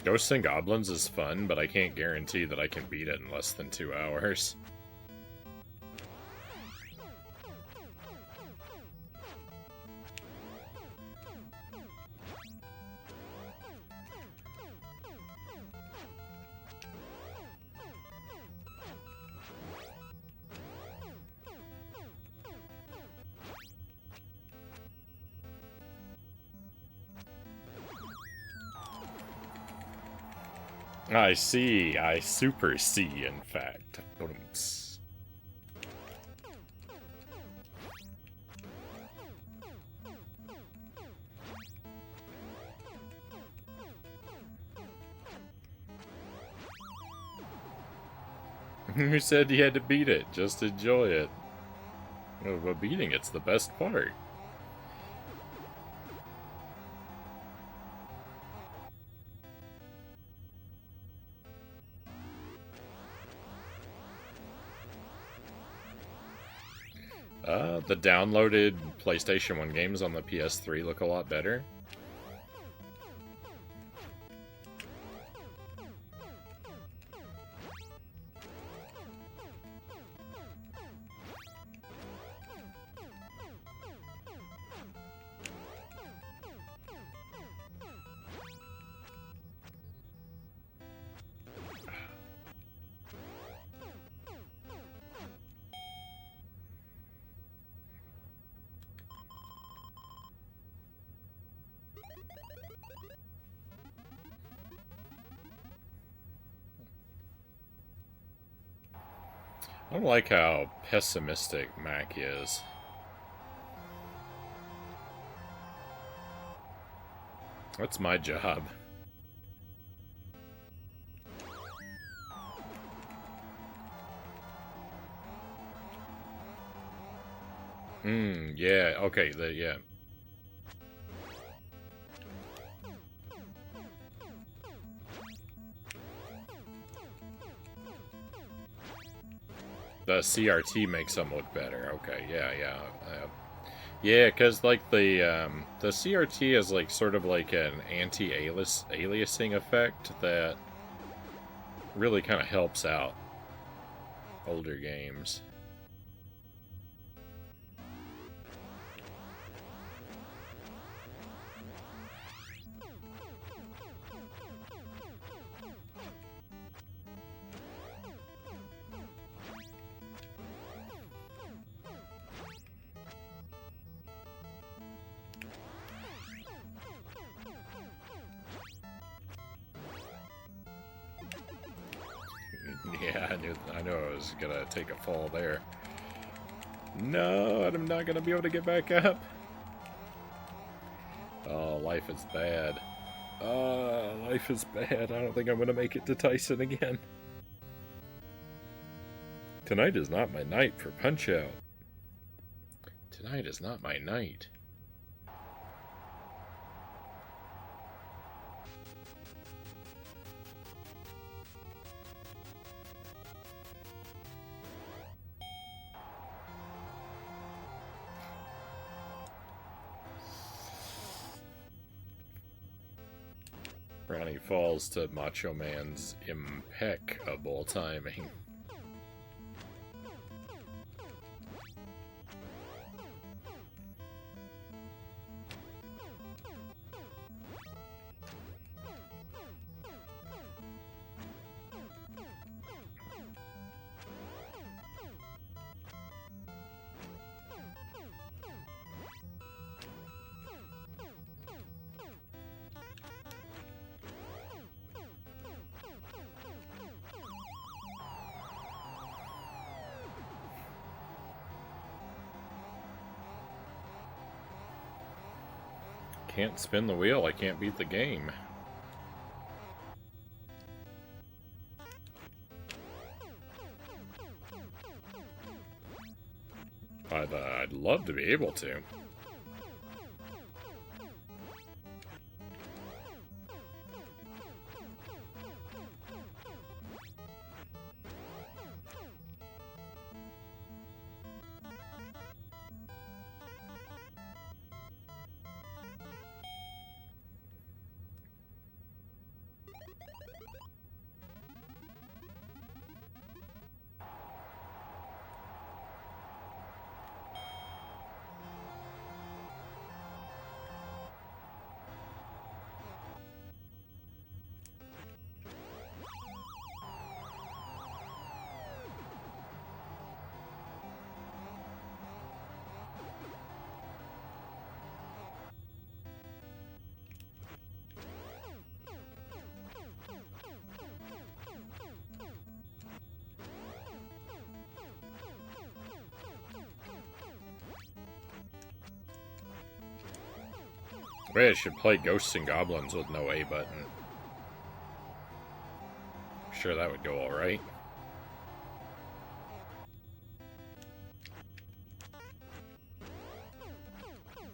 [SPEAKER 1] Ghosts and Goblins is fun, but I can't guarantee that I can beat it in less than 2 hours. I see. I super see, in fact. Who said you had to beat it? Just enjoy it. Well, but beating it's the best part. The downloaded PlayStation 1 games on the PS3 look a lot better. I don't like how pessimistic Mac is. That's my job. Yeah, okay, yeah. The CRT makes them look better. Okay, yeah. Yeah, because like the CRT is like sort of like an anti-aliasing effect that really kind of helps out older games. Yeah, I knew I was gonna take a fall there. No, I'm not gonna be able to get back up. Oh, life is bad. Life is bad. I don't think I'm gonna make it to Tyson again. Tonight is not my night for Punch-Out. Tonight is not my night. Frownie falls to Macho Man's impeccable timing. Can't spin the wheel, I can't beat the game. I'd love to be able to. Maybe I should play Ghosts and Goblins with no A button. I'm sure that would go alright.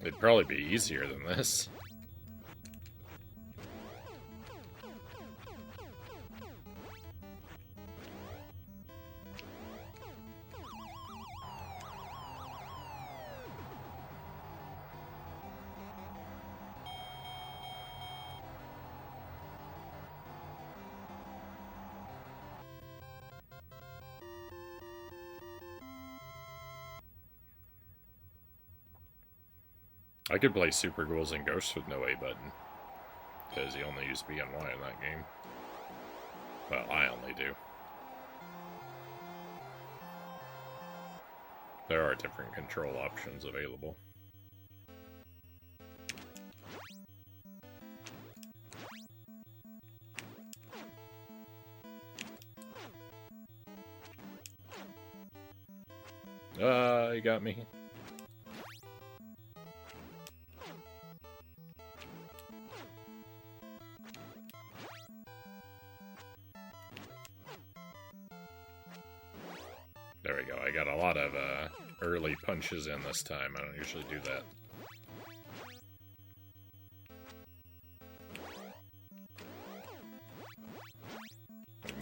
[SPEAKER 1] It'd probably be easier than this. I could play Super Ghouls and Ghosts with no A button. Because you only use B and Y in that game. Well, I only do. There are different control options available. You got me. There we go. I got a lot of early punches in this time. I don't usually do that.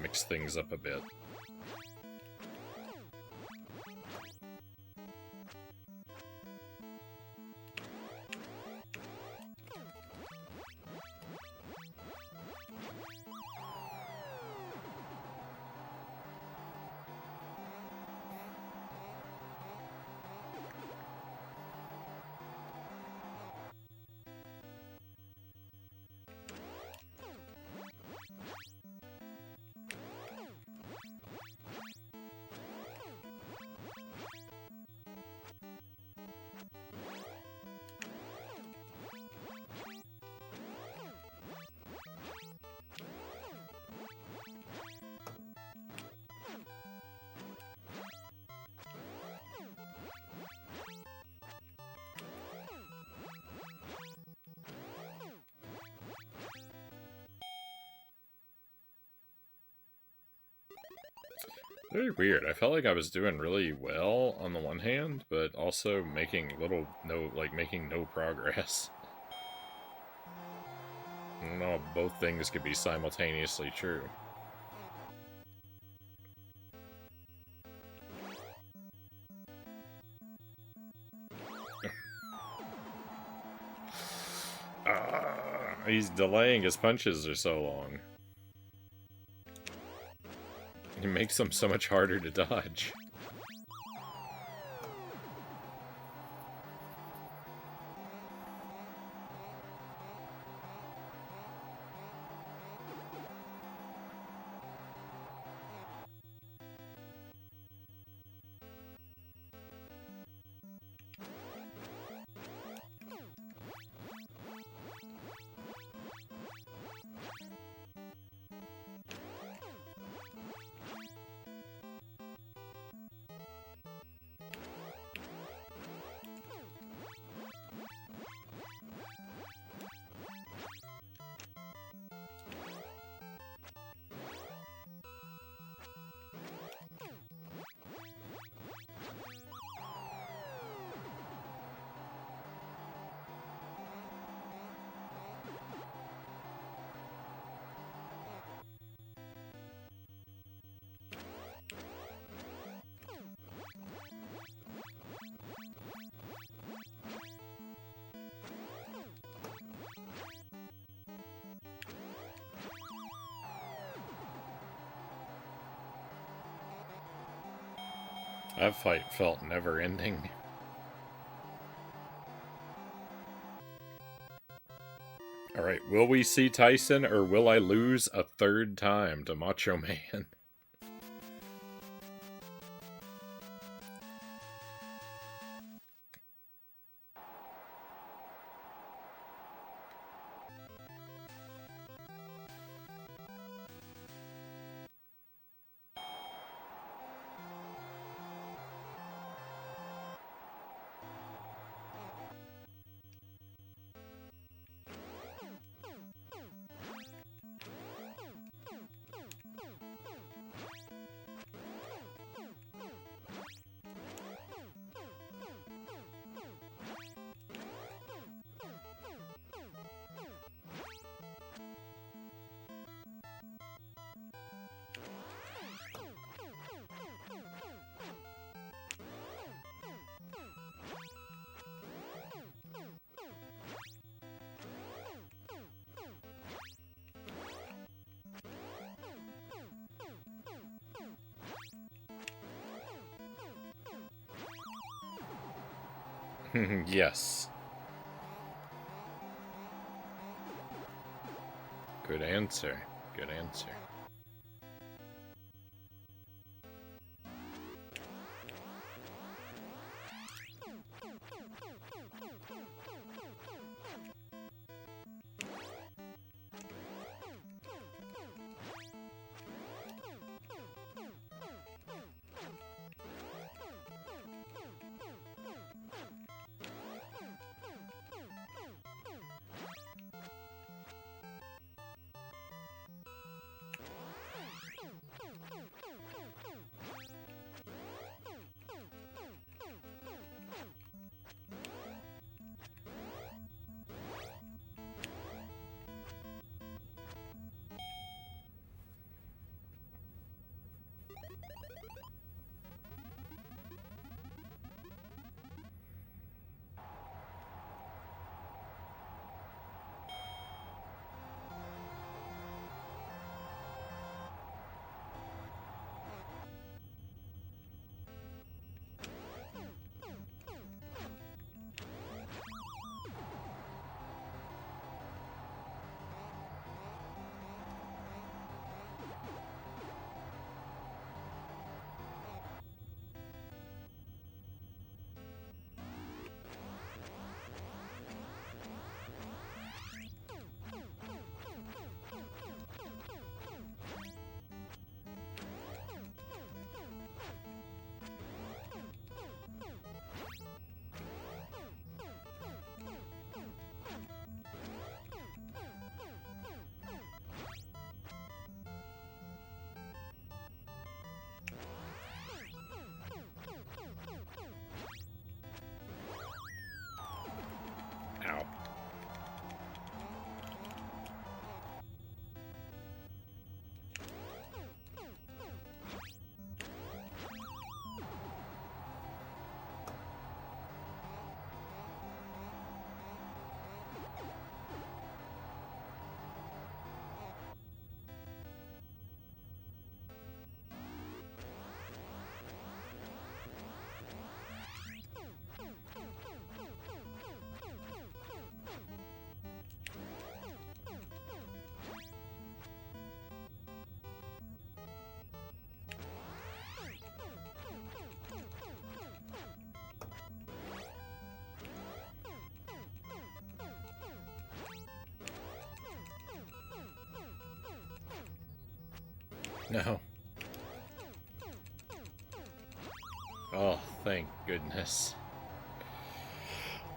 [SPEAKER 1] Mix things up a bit. Very weird. I felt like I was doing really well on the one hand, but also making making no progress. I don't know, both things could be simultaneously true. He's delaying his punches are so long. It makes them so much harder to dodge. That fight felt never-ending. Alright, will we see Tyson, or will I lose a third time to Macho Man? Yes. Good answer. Good answer. No. Oh, thank goodness.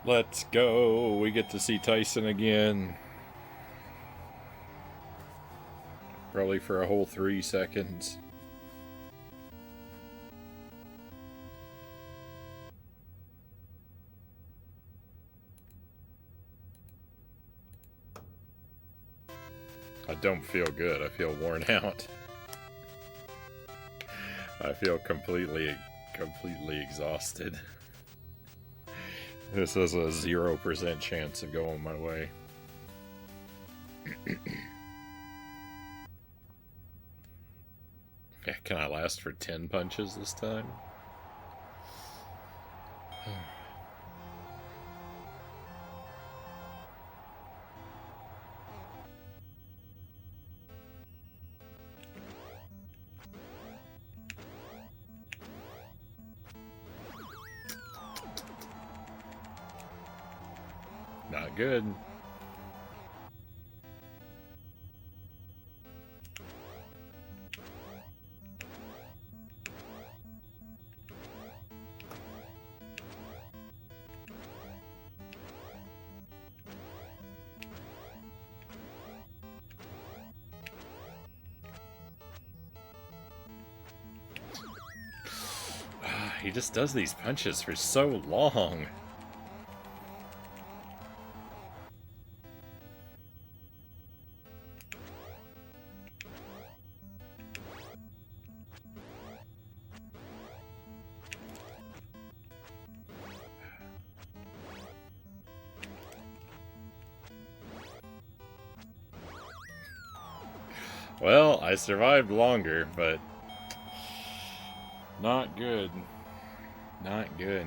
[SPEAKER 1] Let's go. We get to see Tyson again. Probably for a whole 3 seconds. I don't feel good. I feel worn out. I feel completely exhausted. This is a 0% chance of going my way. Can I last for 10 punches this time? Not good. He just does these punches for so long. Well, I survived longer, but not good. Not good.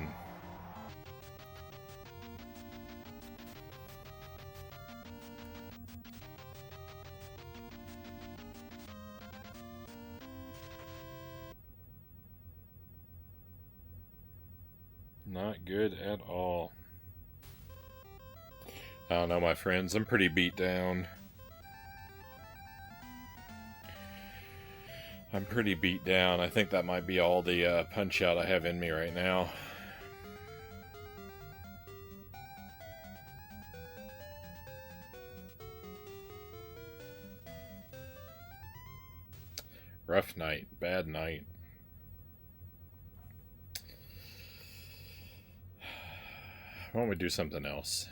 [SPEAKER 1] Not good at all. I don't know, my friends. I'm pretty beat down. I'm pretty beat down. I think that might be all the punch out I have in me right now. Rough night. Bad night. Why don't we do something else?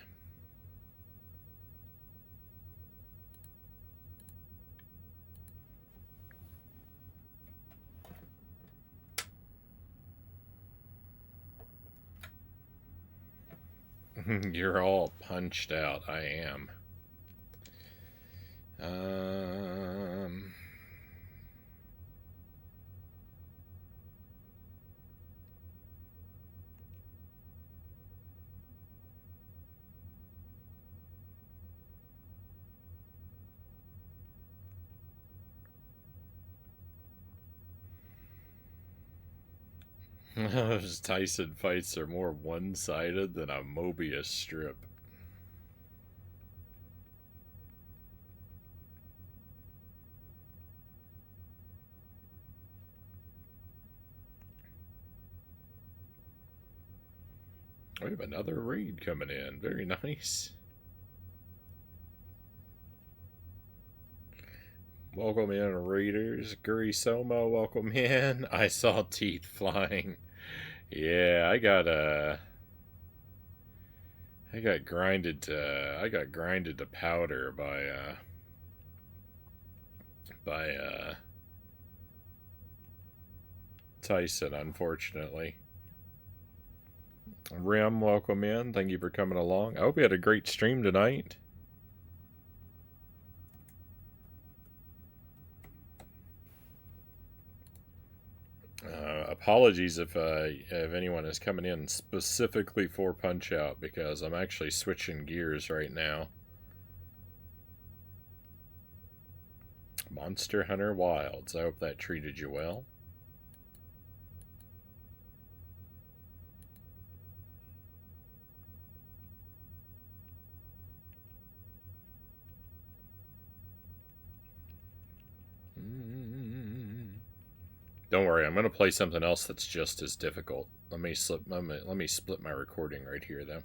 [SPEAKER 1] You're all punched out. I am. Those Tyson fights are more one-sided than a Mobius strip. We have another raid coming in. Very nice. Welcome in, Raiders. Gurisoma, welcome in. I saw teeth flying. Yeah, I got grinded to powder by Tyson, unfortunately. Rim, welcome in. Thank you for coming along. I hope you had a great stream tonight. Apologies if anyone is coming in specifically for Punch Out, because I'm actually switching gears right now. Monster Hunter Wilds. I hope that treated you well. Don't worry, I'm gonna play something else that's just as difficult. Let me split my recording right here, though.